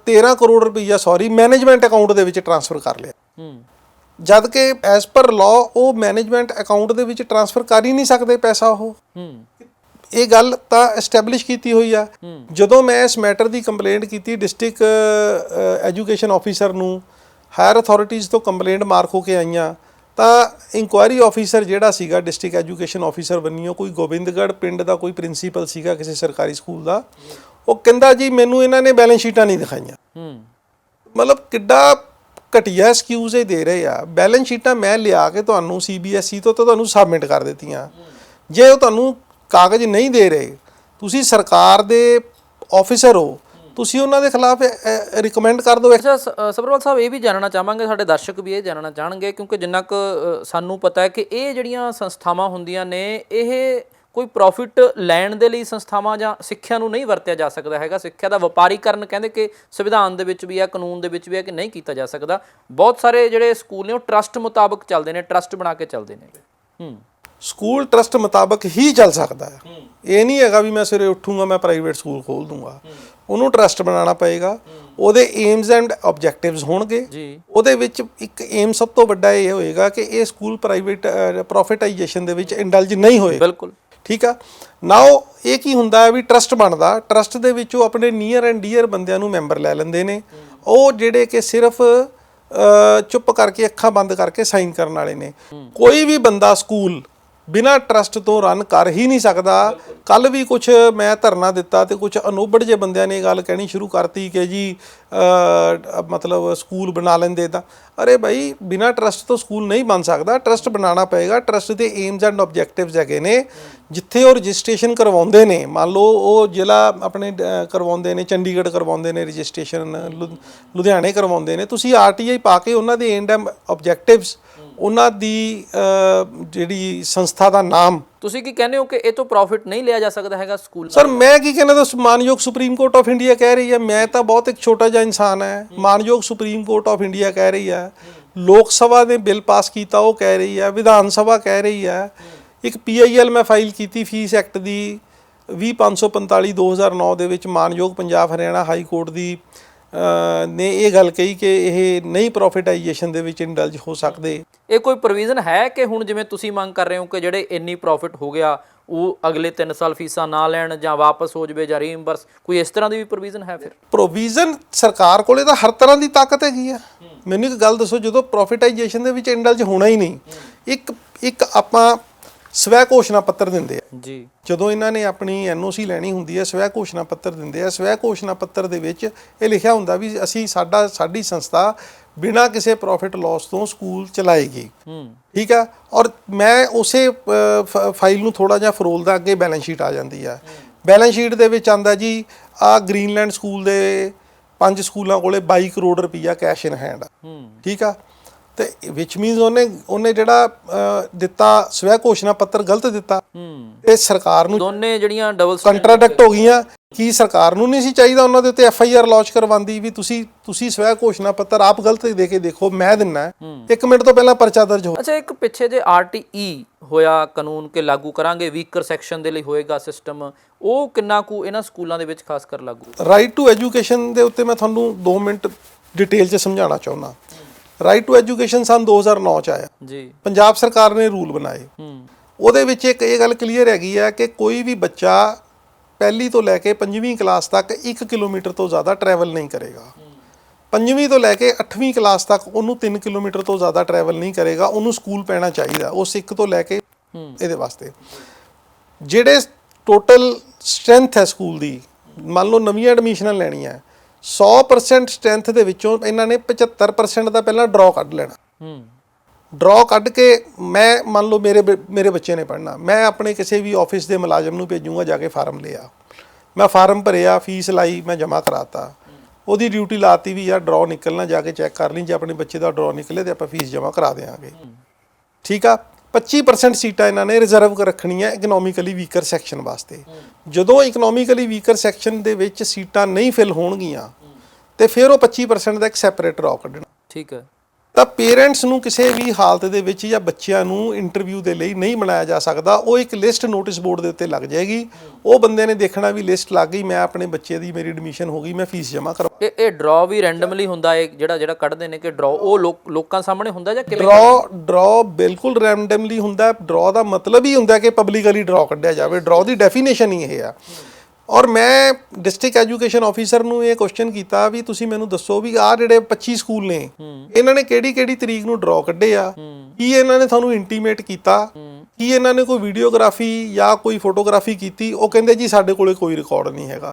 13 ਕਰੋੜ ਰੁਪਈਆ ਮੈਨੇਜਮੈਂਟ ਅਕਾਊਂਟ ਦੇ ਵਿੱਚ ਟ੍ਰਾਂਸਫਰ ਕਰ ਲਿਆ, ਜਦ ਕਿ ਐਜ਼ ਪਰ ਲਾਅ ਉਹ ਮੈਨੇਜਮੈਂਟ ਅਕਾਊਂਟ ਦੇ ਵਿੱਚ ਟ੍ਰਾਂਸਫਰ ਕਰ ਹੀ ਨਹੀਂ ਸਕਦੇ ਪੈਸਾ। ਉਹ ਇਹ ਗੱਲ ਤਾਂ ਐਸਟੈਬਲਿਸ਼ ਕੀਤੀ ਹੋਈ ਆ। ਜਦੋਂ ਮੈਂ ਇਸ ਮੈਟਰ ਦੀ ਕੰਪਲੇਂਟ ਕੀਤੀ ਡਿਸਟ੍ਰਿਕਟ ਐਜੂਕੇਸ਼ਨ ਆਫੀਸਰ ਨੂੰ, ਹਾਇਰ ਅਥਾਰਟੀਜ਼ ਤੋਂ ਕੰਪਲੇਂਟ ਮਾਰਕ ਹੋ ਕੇ ਆਈਆਂ, ਤਾਂ ਇਨਕੁਆਇਰੀ ਆਫੀਸਰ ਜਿਹੜਾ ਸੀਗਾ ਡਿਸਟ੍ਰਿਕਟ ਐਜੂਕੇਸ਼ਨ ਆਫੀਸਰ ਬੰਨਿਓ, ਕੋਈ ਗੋਬਿੰਦਗੜ੍ਹ ਪਿੰਡ ਦਾ ਕੋਈ ਪ੍ਰਿੰਸੀਪਲ ਸੀਗਾ ਕਿਸੇ ਸਰਕਾਰੀ ਸਕੂਲ ਦਾ, ਉਹ ਕਹਿੰਦਾ ਜੀ ਮੈਨੂੰ ਇਹਨਾਂ ਨੇ ਬੈਲੈਂਸ ਸ਼ੀਟਾਂ ਨਹੀਂ ਦਿਖਾਈਆਂ। ਮਤਲਬ ਕਿੱਡਾ ਘਟੀਆ ਐਕਸਕਿਊਜ਼ ਇਹ ਦੇ ਰਹੇ ਆ। ਬੈਲੈਂਸ ਸ਼ੀਟਾਂ ਮੈਂ ਲਿਆ ਕੇ ਤੁਹਾਨੂੰ CBSE ਤੋਂ ਤਾਂ ਤੁਹਾਨੂੰ ਸਬਮਿਟ ਕਰ ਦਿੱਤੀਆਂ, ਜੇ ਉਹ ਤੁਹਾਨੂੰ ਕਾਗਜ਼ ਨਹੀਂ ਦੇ ਰਹੇ, ਤੁਸੀਂ ਸਰਕਾਰ ਦੇ ਆਫੀਸਰ ਹੋ, ਤੁਸੀਂ ਉਹਨਾਂ ਦੇ ਖਿਲਾਫ ਰਿਕਮੈਂਡ ਕਰ ਦਿਓ। ਅੱਛਾ ਸਬਰਵਾਲ ਸਾਹਿਬ, ਇਹ ਵੀ ਜਾਣਨਾ ਚਾਹਾਂਗੇ, ਸਾਡੇ ਦਰਸ਼ਕ ਵੀ ਇਹ ਜਾਣਨਾ ਚਾਹਣਗੇ, ਕਿਉਂਕਿ ਜਿੰਨਾ ਕੁ ਸਾਨੂੰ ਪਤਾ ਹੈ ਕਿ ਇਹ ਜਿਹੜੀਆਂ ਸੰਸਥਾਵਾਂ ਹੁੰਦੀਆਂ ਨੇ, ਇਹ ਕੋਈ ਪ੍ਰੋਫਿਟ ਲੈਣ ਦੇ ਲਈ ਸੰਸਥਾਵਾਂ ਜਾਂ ਸਿੱਖਿਆ ਨੂੰ ਨਹੀਂ ਵਰਤਿਆ ਜਾ ਸਕਦਾ ਹੈਗਾ। ਸਿੱਖਿਆ ਦਾ ਵਪਾਰੀਕਰਨ ਕਹਿੰਦੇ ਕਿ ਸੰਵਿਧਾਨ ਦੇ ਵਿੱਚ ਵੀ ਹੈ, ਕਾਨੂੰਨ ਦੇ ਵਿੱਚ ਵੀ ਹੈ ਕਿ ਨਹੀਂ ਕੀਤਾ ਜਾ ਸਕਦਾ। ਬਹੁਤ ਸਾਰੇ ਜਿਹੜੇ ਸਕੂਲ ਨੇ ਉਹ ਟਰਸਟ ਮੁਤਾਬਕ ਚੱਲਦੇ ਨੇ, ਟਰਸਟ ਬਣਾ ਕੇ ਚੱਲਦੇ ਨੇ। ਸਕੂਲ ਟਰਸਟ ਮੁਤਾਬਕ ਹੀ ਚੱਲ ਸਕਦਾ ਹੈ, ਇਹ ਨਹੀਂ ਹੈਗਾ ਵੀ ਮੈਂ ਸਵੇਰੇ ਉੱਠੂੰਗਾ ਮੈਂ ਪ੍ਰਾਈਵੇਟ ਸਕੂਲ ਖੋਲ ਦੂੰਗਾ। ਉਹਨੂੰ ਟਰਸਟ ਬਣਾਉਣਾ ਪਏਗਾ, ਉਹਦੇ ਏਮਸ ਐਂਡ ਆਬਜੈਕਟਿਵਸ ਹੋਣਗੇ। ਉਹਦੇ ਵਿੱਚ ਇੱਕ ਏਮ ਸਭ ਤੋਂ ਵੱਡਾ ਇਹ ਹੋਏਗਾ ਕਿ ਇਹ ਸਕੂਲ ਪ੍ਰਾਈਵੇਟ ਪ੍ਰੋਫਿਟਾਈਜੇਸ਼ਨ ਦੇ ਵਿੱਚ ਇੰਡਲਜ ਨਹੀਂ ਹੋਏ। ਬਿਲਕੁਲ ਠੀਕ ਆ। ਨਾਓ ਇਹ ਕੀ ਹੁੰਦਾ ਹੈ ਵੀ ਟਰਸਟ ਬਣਦਾ, ਟਰਸਟ ਦੇ ਵਿੱਚ ਉਹ ਆਪਣੇ ਨੀਅਰ ਐਂਡ ਡੀਅਰ ਬੰਦਿਆਂ ਨੂੰ ਮੈਂਬਰ ਲੈ ਲੈਂਦੇ ਨੇ, ਉਹ ਜਿਹੜੇ ਕਿ ਸਿਰਫ ਚੁੱਪ ਕਰਕੇ ਅੱਖਾਂ ਬੰਦ ਕਰਕੇ ਸਾਈਨ ਕਰਨ ਵਾਲੇ ਨੇ। ਕੋਈ ਵੀ ਬੰਦਾ ਸਕੂਲ ਬਿਨਾਂ ਟਰਸਟ ਤੋਂ ਰਨ ਕਰ ਹੀ ਨਹੀਂ ਸਕਦਾ। ਕੱਲ ਵੀ ਕੁਝ ਮੈਂ ਧਰਨਾ ਦਿੱਤਾ ਤੇ ਕੁਝ ਅਨੋਬੜ ਜੇ ਬੰਦਿਆਂ ਨੇ ਇਹ ਗੱਲ ਕਹਿਣੀ ਸ਼ੁਰੂ ਕਰਤੀ ਕਿ ਜੀ ਮਤਲਬ ਸਕੂਲ ਬਣਾ ਲੈਂਦੇ ਤਾਂ। ਅਰੇ ਭਾਈ, ਬਿਨਾਂ ਟਰਸਟ ਤੋਂ ਸਕੂਲ ਨਹੀਂ ਬਣ ਸਕਦਾ, ਟਰਸਟ ਬਣਾਉਣਾ ਪਏਗਾ। ਟਰਸਟ ਦੇ ਏਮਸ ਐਂਡ ਆਬਜੈਕਟਿਵਸ ਹੈਗੇ ਨੇ, ਜਿੱਥੇ ਉਹ ਰਜਿਸਟ੍ਰੇਸ਼ਨ ਕਰਵਾਉਂਦੇ ਨੇ, ਮੰਨ ਲਓ ਉਹ ਜ਼ਿਲ੍ਹਾ ਆਪਣੇ ਕਰਵਾਉਂਦੇ ਨੇ, ਚੰਡੀਗੜ੍ਹ ਕਰਵਾਉਂਦੇ ਨੇ ਰਜਿਸਟ੍ਰੇਸ਼ਨ, ਲੁਧਿਆਣੇ ਕਰਵਾਉਂਦੇ ਨੇ, ਤੁਸੀਂ RTI ਪਾ ਕੇ ਉਹਨਾਂ ਦੇ ਏਮਸ ਐਂਡ ਆਬਜੈਕਟਿਵਸ, ਉਹਨਾਂ ਦੀ ਜਿਹੜੀ ਸੰਸਥਾ ਦਾ ਨਾਮ, ਤੁਸੀਂ ਕੀ ਕਹਿੰਦੇ ਹੋ ਕਿ ਇਹ ਤੋਂ ਪ੍ਰੋਫਿਟ ਨਹੀਂ ਲਿਆ ਜਾ ਸਕਦਾ ਹੈਗਾ ਸਕੂਲ? ਸਰ ਮੈਂ ਕੀ ਕਹਿੰਦਾ, ਤਾਂ ਮਾਨਯੋਗ ਸੁਪਰੀਮ ਕੋਰਟ ਆਫ ਇੰਡੀਆ ਕਹਿ ਰਹੀ ਹੈ, ਮੈਂ ਤਾਂ ਬਹੁਤ ਇੱਕ ਛੋਟਾ ਜਿਹਾ ਇਨਸਾਨ ਹੈ, ਮਾਨਯੋਗ ਸੁਪਰੀਮ ਕੋਰਟ ਆਫ ਇੰਡੀਆ ਕਹਿ ਰਹੀ ਹੈ, ਲੋਕ ਸਭਾ ਨੇ ਬਿੱਲ ਪਾਸ ਕੀਤਾ ਉਹ ਕਹਿ ਰਹੀ ਹੈ, ਵਿਧਾਨ ਸਭਾ ਕਹਿ ਰਹੀ ਹੈ। ਇੱਕ PIL ਮੈਂ ਫਾਈਲ ਕੀਤੀ ਫੀਸ ਐਕਟ ਦੀ 20545 2009 ਦੇ ਵਿੱਚ, ਮਾਨਯੋਗ ਪੰਜਾਬ ਹਰਿਆਣਾ ਹਾਈ ਕੋਰਟ ਦੀ ਨੇ ਇਹ ਗੱਲ ਕਹੀ ਕਿ ਇਹ ਨਹੀਂ ਪ੍ਰੋਫਿਟਾਈਜੇਸ਼ਨ ਦੇ ਵਿੱਚ ਇੰਡਲਜ ਹੋ ਸਕਦੇ। ਇਹ ਕੋਈ ਪ੍ਰੋਵੀਜ਼ਨ ਹੈ ਕਿ ਹੁਣ ਜਿਵੇਂ ਤੁਸੀਂ ਮੰਗ ਕਰ ਰਹੇ ਹੋ ਕਿ ਜਿਹੜੇ ਇੰਨੀ ਪ੍ਰੋਫਿਟ ਹੋ ਗਿਆ ਉਹ ਅਗਲੇ 3 ਸਾਲ ਫੀਸਾਂ ਨਾ ਲੈਣ ਜਾਂ ਵਾਪਸ ਹੋ ਜਾਵੇ ਜਾਂ ਰੀਇੰਬਰਸ, ਕੋਈ ਇਸ ਤਰ੍ਹਾਂ ਦੀ ਵੀ ਪ੍ਰੋਵੀਜ਼ਨ ਹੈ? ਫਿਰ ਪ੍ਰੋਵੀਜ਼ਨ ਸਰਕਾਰ ਕੋਲੇ ਤਾਂ ਹਰ ਤਰ੍ਹਾਂ ਦੀ ਤਾਕਤ ਹੈਗੀ ਆ। ਮੈਨੂੰ ਇੱਕ ਗੱਲ ਦੱਸੋ, ਜਦੋਂ ਪ੍ਰੋਫਿਟਾਈਜੇਸ਼ਨ ਦੇ ਵਿੱਚ ਇੰਡਲਜ ਹੋਣਾ ਹੀ ਨਹੀਂ, ਇੱਕ ਆਪਾਂ ਸਵੈ ਘੋਸ਼ਣਾ ਪੱਤਰ ਦਿੰਦੇ ਆ ਜੀ, ਜਦੋਂ ਇਹਨਾਂ ਨੇ ਆਪਣੀ NOC ਲੈਣੀ ਹੁੰਦੀ ਹੈ, ਸਵੈ ਘੋਸ਼ਣਾ ਪੱਤਰ ਦਿੰਦੇ ਆ। ਸਵੈ ਘੋਸ਼ਣਾ ਪੱਤਰ ਦੇ ਵਿੱਚ ਇਹ ਲਿਖਿਆ ਹੁੰਦਾ ਵੀ ਅਸੀਂ ਸਾਡੀ ਸੰਸਥਾ ਬਿਨਾਂ ਕਿਸੇ ਪ੍ਰੋਫਿਟ ਲਾਸ ਤੋਂ ਸਕੂਲ ਚਲਾਏਗੀ, ਠੀਕ ਆ। ਔਰ ਮੈਂ ਉਸੇ ਫਾਈਲ ਨੂੰ ਥੋੜਾ ਜਿਹਾ ਫਰੋਲਦਾ, ਅੱਗੇ ਬੈਲੈਂਸ ਸ਼ੀਟ ਆ ਜਾਂਦੀ ਆ। ਬੈਲੈਂਸ ਸ਼ੀਟ ਦੇ ਵਿੱਚ ਆਂਦਾ ਜੀ ਆ ਗ੍ਰੀਨਲੈਂਡ ਸਕੂਲ ਦੇ 5 ਸਕੂਲਾਂ ਕੋਲੇ 22 ਕਰੋੜ ਰੁਪਈਆ ਕੈਸ਼ ਇਨ ਹੈਂਡ ਆ, ਠੀਕ ਆ। ਤੇ ਵਿਚ ਮੀਨਸ ਉਹਨੇ ਜਿਹੜਾ ਦਿੱਤਾ ਸਵੈ ਘੋਸ਼ਣਾ ਪੱਤਰ ਗਲਤ ਦਿੱਤਾ, ਇਹ ਸਰਕਾਰ ਨੂੰ ਦੋਨੇ ਜਿਹੜੀਆਂ ਡਬਲ ਕੰਟਰਾਡਿਕਟ ਹੋ ਗਈਆਂ। ਕੀ ਸਰਕਾਰ ਨੂੰ ਨਹੀਂ ਸੀ ਚਾਹੀਦਾ ਉਹਨਾਂ ਦੇ ਉੱਤੇ FIR ਲਾਂਚ ਕਰਵਾਉਂਦੀ ਵੀ ਤੁਸੀਂ ਸਵੈ ਘੋਸ਼ਣਾ ਪੱਤਰ ਆਪ ਗਲਤ ਦੇ ਕੇ ਦੇਖੋ, ਮੈਂ ਦਿੰਨਾ 1 ਮਿੰਟ ਤੋਂ ਪਹਿਲਾਂ ਪਰਚਾ ਦਰਜ ਹੋ। ਅੱਛਾ, ਇੱਕ ਪਿੱਛੇ ਜੇ RTE ਹੋਇਆ ਕਾਨੂੰਨ ਕੇ ਲਾਗੂ ਕਰਾਂਗੇ, ਵੀਕਰ ਸੈਕਸ਼ਨ ਦੇ ਲਈ ਹੋਏਗਾ ਸਿਸਟਮ, ਉਹ ਕਿੰਨਾ ਕੁ ਇਹਨਾਂ ਸਕੂਲਾਂ ਦੇ ਵਿੱਚ ਖਾਸ ਕਰ ਲਾਗੂ? ਰਾਈਟ ਟੂ ਐਜੂਕੇਸ਼ਨ ਦੇ ਉੱਤੇ ਮੈਂ ਤੁਹਾਨੂੰ 2 ਮਿੰਟ ਡਿਟੇਲ 'ਚ ਸਮਝਾਉਣਾ ਚਾਹੁੰਦਾ। ਰਾਈਟ ਟੂ ਐਜੂਕੇਸ਼ਨ ਸਨ 2009 ਚ ਆਇਆ ਜੀ, ਪੰਜਾਬ ਸਰਕਾਰ ਨੇ ਰੂਲ ਬਣਾਏ। ਉਹਦੇ ਵਿੱਚ ਇੱਕ ਇਹ ਗੱਲ ਕਲੀਅਰ ਹੈਗੀ ਹੈ ਕਿ ਕੋਈ ਵੀ ਬੱਚਾ ਪਹਿਲੀ ਤੋਂ ਲੈ ਕੇ 5ਵੀਂ ਕਲਾਸ ਤੱਕ 1 ਕਿਲੋਮੀਟਰ ਤੋਂ ਜ਼ਿਆਦਾ ਟਰੈਵਲ ਨਹੀਂ ਕਰੇਗਾ। 5ਵੀਂ ਤੋਂ ਲੈ ਕੇ 8ਵੀਂ ਕਲਾਸ ਤੱਕ ਉਹਨੂੰ 3 ਕਿਲੋਮੀਟਰ ਤੋਂ ਜ਼ਿਆਦਾ ਟਰੈਵਲ ਨਹੀਂ ਕਰੇਗਾ, ਉਹਨੂੰ ਸਕੂਲ ਪੈਣਾ ਚਾਹੀਦਾ ਉਸ 1 ਤੋਂ ਲੈ ਕੇ ਇਹਦੇ ਵਾਸਤੇ। ਜਿਹੜੇ ਟੋਟਲ ਸਟਰੈਂਥ ਹੈ ਸਕੂਲ ਦੀ, ਮੰਨ ਲਓ ਨਵੀਆਂ ਐਡਮਿਸ਼ਨਾਂ ਲੈਣੀਆਂ 100% ਸਟਰੈਂਥ ਦੇ ਵਿੱਚੋਂ ਇਹਨਾਂ ਨੇ 75% ਦਾ ਪਹਿਲਾਂ ਡਰਾ ਕੱਢ ਲੈਣਾ। ਡਰਾ ਕੱਢ ਕੇ ਮੈਂ ਮੰਨ ਲਓ ਮੇਰੇ ਬੱਚੇ ਨੇ ਪੜ੍ਹਨਾ, ਮੈਂ ਆਪਣੇ ਕਿਸੇ ਵੀ ਆਫਿਸ ਦੇ ਮੁਲਾਜ਼ਮ ਨੂੰ ਭੇਜੂੰਗਾ, ਜਾ ਕੇ ਫਾਰਮ ਲਿਆ, ਮੈਂ ਫਾਰਮ ਭਰਿਆ, ਫੀਸ ਲਾਈ, ਮੈਂ ਜਮ੍ਹਾਂ ਕਰਾਤਾ, ਉਹਦੀ ਡਿਊਟੀ ਲਾਤੀ ਵੀ ਯਾਰ ਡਰਾ ਨਿਕਲਣਾ, ਜਾ ਕੇ ਚੈੱਕ ਕਰ ਲਈ, ਜੇ ਆਪਣੇ ਬੱਚੇ ਦਾ ਡਰਾ ਨਿਕਲੇ ਤੇ ਆਪਾਂ ਫੀਸ ਜਮ੍ਹਾਂ ਕਰਾ ਦੇਵਾਂਗੇ। ਠੀਕ ਆ, 25% ਸੀਟਾਂ ਇਹਨਾਂ ਨੇ ਰਿਜ਼ਰਵ ਰੱਖਣੀਆਂ ਇਕਨੋਮਿਕਲੀ ਵੀਕਰ ਸੈਕਸ਼ਨ ਵਾਸਤੇ। ਜਦੋਂ ਇਕਨੋਮਿਕਲੀ ਵੀਕਰ ਸੈਕਸ਼ਨ ਦੇ ਵਿੱਚ ਸੀਟਾਂ ਨਹੀਂ ਫਿਲ ਹੋਣਗੀਆਂ ਤੇ ਫਿਰ ਉਹ 25% ਦਾ ਇੱਕ ਸੈਪਰੇਟ ਡਰਾ ਕੱਢਣਾ। ਠੀਕ ਹੈ। ਤਾਂ ਪੇਰੈਂਟਸ ਨੂੰ ਕਿਸੇ ਵੀ ਹਾਲਤ ਦੇ ਵਿੱਚ ਜਾਂ ਬੱਚਿਆਂ ਨੂੰ ਇੰਟਰਵਿਊ ਦੇ ਲਈ ਨਹੀਂ ਬਣਾਇਆ ਜਾ ਸਕਦਾ। ਉਹ ਇੱਕ ਲਿਸਟ ਨੋਟਿਸ ਬੋਰਡ ਦੇ ਉੱਤੇ ਲੱਗ ਜਾਏਗੀ, ਉਹ ਬੰਦੇ ਨੇ ਦੇਖਣਾ ਵੀ ਲਿਸਟ ਲੱਗ ਗਈ, ਮੈਂ ਆਪਣੇ ਬੱਚੇ ਦੀ ਮੇਰੀ ਐਡਮਿਸ਼ਨ ਹੋ ਗਈ, ਮੈਂ ਫੀਸ ਜਮ੍ਹਾਂ ਕਰਵਾ। ਇਹ ਡਰਾ ਵੀ ਰੈਂਡਮਲੀ ਹੁੰਦਾ ਹੈ ਜਿਹੜਾ ਕੱਢਦੇ ਨੇ ਕਿ ਡਰਾ ਉਹ ਲੋਕਾਂ ਸਾਹਮਣੇ ਹੁੰਦਾ ਜਾਂ ਕਿਵੇਂ? ਡਰਾ ਬਿਲਕੁਲ ਰੈਂਡਮਲੀ ਹੁੰਦਾ। ਡਰਾ ਦਾ ਮਤਲਬ ਹੀ ਹੁੰਦਾ ਕਿ ਪਬਲਿਕਲੀ ਡਰਾ ਕੱਢਿਆ ਜਾਵੇ। ਡਰਾ ਦੀ ਡੈਫੀਨੇਸ਼ਨ ਹੀ ਇਹ ਆ। ਔਰ ਮੈਂ ਡਿਸਟ੍ਰਿਕਟ ਐਜੂਕੇਸ਼ਨ ਆਫੀਸਰ ਨੂੰ ਇਹ ਕੁਐਸਚਨ ਕੀਤਾ ਵੀ ਤੁਸੀਂ ਮੈਨੂੰ ਦੱਸੋ ਵੀ ਆਹ ਜਿਹੜੇ 25 ਸਕੂਲ ਨੇ ਇਹਨਾਂ ਨੇ ਕਿਹੜੀ ਤਰੀਕ ਨੂੰ ਡਰਾ ਕੱਢੇ ਆ, ਕੀ ਇਹਨਾਂ ਨੇ ਤੁਹਾਨੂੰ ਇੰਟੀਮੇਟ ਕੀਤਾ, ਕੀ ਇਹਨਾਂ ਨੇ ਕੋਈ ਵੀਡੀਓਗ੍ਰਾਫੀ ਜਾਂ ਕੋਈ ਫੋਟੋਗ੍ਰਾਫੀ ਕੀਤੀ? ਉਹ ਕਹਿੰਦੇ ਜੀ ਸਾਡੇ ਕੋਲੇ ਕੋਈ ਰਿਕਾਰਡ ਨਹੀਂ ਹੈਗਾ।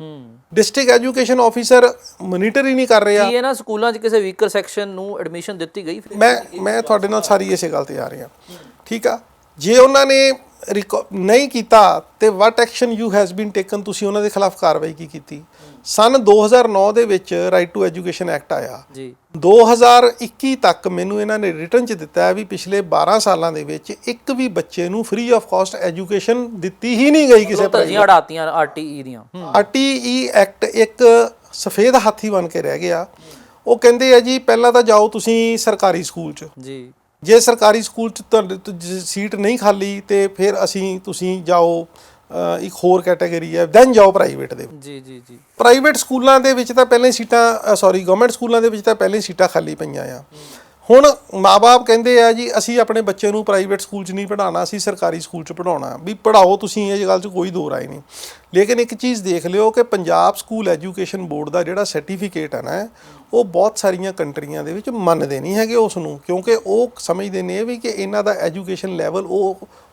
ਡਿਸਟ੍ਰਿਕਟ ਐਜੂਕੇਸ਼ਨ ਆਫੀਸਰ ਮੋਨੀਟਰ ਹੀ ਨਹੀਂ ਕਰ ਰਿਹਾ। ਕੀ ਇਹਨਾਂ ਸਕੂਲਾਂ 'ਚ ਕਿਸੇ ਵੀਕਰ ਸੈਕਸ਼ਨ ਨੂੰ ਐਡਮਿਸ਼ਨ ਦਿੱਤੀ ਗਈ? ਮੈਂ ਤੁਹਾਡੇ ਨਾਲ ਸਾਰੀ ਇਸੇ ਗੱਲ ਤੇ ਆ ਰਿਹਾ। ਠੀਕ ਆ, ਜੇ ਉਹਨਾਂ ਨੇ ਨਹੀਂ ਕੀਤਾ ਤੇ what action you has been taken, ਤੁਸੀਂ ਉਹਨਾਂ ਦੇ ਖਿਲਾਫ ਕਾਰਵਾਈ ਕੀ ਕੀਤੀ? ਸਨ 2009 ਦੇ ਵਿੱਚ ਰਾਈਟ ਟੂ ਐਜੂਕੇਸ਼ਨ ਐਕਟ ਆਇਆ ਜੀ। 2021 ਤੱਕ ਮੈਨੂੰ ਇਹਨਾਂ ਨੇ ਰਿਟਨ 'ਚ ਦਿੱਤਾ ਹੈ ਵੀ ਪਿਛਲੇ 12 ਸਾਲਾਂ ਦੇ ਵਿੱਚ ਇੱਕ ਵੀ ਬੱਚੇ ਨੂੰ ਫ੍ਰੀ ਆਫ ਕਾਸਟ ਐਜੂਕੇਸ਼ਨ ਦਿੱਤੀ ਹੀ ਨਹੀਂ ਗਈ ਕਿਸੇ ਹੜਾਤੀਆਂ ਆਰਟੀਈ ਦੀਆਂ। ਆਰਟੀਈ ਐਕਟ ਇੱਕ ਸਫੇਦ ਹਾਥੀ ਬਣ ਕੇ ਰਹਿ ਗਿਆ। ਉਹ ਕਹਿੰਦੇ ਆ ਜੀ ਪਹਿਲਾਂ ਤਾਂ ਜਾਓ ਤੁਸੀਂ ਸਰਕਾਰੀ ਸਕੂਲ 'ਚ ਜੀ, ਜੇ ਸਰਕਾਰੀ ਸਕੂਲ 'ਚ ਤੁਹਾਡੀ ਸੀਟ ਨਹੀਂ ਖਾਲੀ ਤੇ ਫਿਰ ਤੁਸੀਂ ਜਾਓ ਇੱਕ ਹੋਰ ਕੈਟਾਗਰੀ ਹੈ, ਦੈਨ ਜਾਓ ਪ੍ਰਾਈਵੇਟ ਦੇ। ਜੀ ਪ੍ਰਾਈਵੇਟ ਸਕੂਲਾਂ ਦੇ ਵਿੱਚ ਤਾਂ ਪਹਿਲਾਂ ਸੀਟਾਂ ਗਵਰਨਮੈਂਟ ਸਕੂਲਾਂ ਦੇ ਵਿੱਚ ਤਾਂ ਪਹਿਲਾਂ ਸੀਟਾਂ ਖਾਲੀ ਪਈਆਂ ਆ। ਹੁਣ ਮਾਂ-ਬਾਪ ਕਹਿੰਦੇ ਆ ਜੀ ਅਸੀਂ ਆਪਣੇ ਬੱਚੇ ਨੂੰ ਪ੍ਰਾਈਵੇਟ ਸਕੂਲ 'ਚ ਨਹੀਂ ਪੜ੍ਹਾਉਣਾ, ਅਸੀਂ ਸਰਕਾਰੀ ਸਕੂਲ 'ਚ ਪੜ੍ਹਾਉਣਾ। ਵੀ ਪੜ੍ਹਾਓ ਤੁਸੀਂ, ਇਹ ਗੱਲ 'ਚ ਕੋਈ ਦੋ ਰਾਏ ਨਹੀਂ। ਲੇਕਿਨ ਇੱਕ ਚੀਜ਼ ਦੇਖ ਲਿਓ ਕਿ ਪੰਜਾਬ ਸਕੂਲ ਐਜੂਕੇਸ਼ਨ ਬੋਰਡ ਦਾ ਜਿਹੜਾ ਸਰਟੀਫਿਕੇਟ ਹੈ ਨਾ, ਉਹ ਬਹੁਤ ਸਾਰੀਆਂ ਕੰਟਰੀਆਂ ਦੇ ਵਿੱਚ ਮੰਨਦੇ ਨਹੀਂ ਹੈਗੇ ਉਸ ਨੂੰ, ਕਿਉਂਕਿ ਉਹ ਸਮਝਦੇ ਨੇ ਵੀ ਕਿ ਇਹਨਾਂ ਦਾ ਐਜੂਕੇਸ਼ਨ ਲੈਵਲ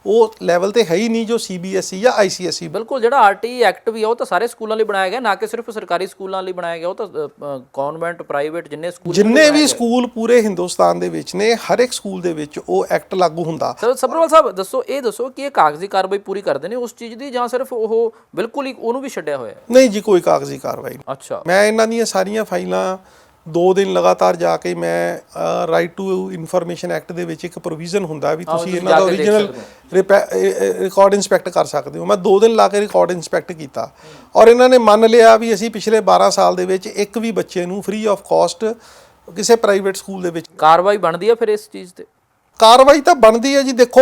ਉਹ ਲੈਵਲ ਤੇ ਹੈ ਹੀ ਨਹੀਂ ਜੋ CBSE ਜਾਂ ICSE। ਬਿਲਕੁਲ, ਜਿਹੜਾ ਆਰਟੀਈ ਐਕਟ ਵੀ ਆ ਉਹ ਤਾਂ ਸਾਰੇ ਸਕੂਲਾਂ ਲਈ ਬਣਾਇਆ ਗਿਆ, ਨਾ ਕਿ ਸਿਰਫ ਸਰਕਾਰੀ ਸਕੂਲਾਂ ਲਈ ਬਣਾਇਆ ਗਿਆ। ਉਹ ਤਾਂ ਗਵਰਨਮੈਂਟ ਪ੍ਰਾਈਵੇਟ ਜਿੰਨੇ ਵੀ ਸਕੂਲ ਪੂਰੇ ਹਿੰਦੁਸਤਾਨ ਦੇ ਵਿੱਚ ਨੇ, ਹਰ ਇੱਕ ਸਕੂਲ ਦੇ ਵਿੱਚ ਉਹ ਐਕਟ ਲਾਗੂ ਹੁੰਦਾ। ਸਭਰਵਾਲ ਸਾਹਿਬ ਦੱਸੋ ਕਿ ਇਹ ਕਾਗਜ਼ੀ ਕਾਰਵਾਈ ਪੂਰੀ ਕਰਦੇ ਨੇ ਉਸ ਚੀਜ਼ ਦੀ, ਜਾਂ ਸਿਰਫ ਉਹ ਬਿਲਕੁਲ ਹੀ ਉਹਨੂੰ ਵੀ ਛੱਡਿਆ ਹੋਇਆ? ਨਹੀਂ ਜੀ, ਕੋਈ ਕਾਗਜ਼ੀ ਕਾਰਵਾਈ ਨਹੀਂ। ਅੱਛਾ। ਮੈਂ ਇਹਨਾਂ ਦੀਆਂ ਸਾਰੀਆਂ ਫਾਈਲਾਂ 2 ਦਿਨ ਲਗਾਤਾਰ ਜਾ ਕੇ ਮੈਂ ਰਾਈਟ ਟੂ ਇਨਫੋਰਮੇਸ਼ਨ ਐਕਟ ਦੇ ਵਿੱਚ ਇੱਕ ਪ੍ਰੋਵੀਜ਼ਨ ਹੁੰਦਾ ਵੀ ਤੁਸੀਂ ਇਹਨਾਂ ਦਾ ਓਰੀਜਨਲ ਰਿਕਾਰਡ ਇੰਸਪੈਕਟ ਕਰ ਸਕਦੇ ਹੋ। ਮੈਂ 2 ਦਿਨ ਲਾ ਕੇ ਰਿਕਾਰਡ ਇੰਸਪੈਕਟ ਕੀਤਾ ਔਰ ਇਹਨਾਂ ਨੇ ਮੰਨ ਲਿਆ ਵੀ ਅਸੀਂ ਪਿਛਲੇ 12 ਸਾਲ ਦੇ ਵਿੱਚ ਇੱਕ ਵੀ ਬੱਚੇ ਨੂੰ ਫ੍ਰੀ ਆਫ ਕਾਸਟ ਕਿਸੇ ਪ੍ਰਾਈਵੇਟ ਸਕੂਲ ਦੇ ਵਿੱਚ। ਕਾਰਵਾਈ ਬਣਦੀ ਆ ਫਿਰ ਇਸ ਚੀਜ਼ ਤੇ? ਕਾਰਵਾਈ ਤਾਂ ਬਣਦੀ ਹੈ ਜੀ। ਦੇਖੋ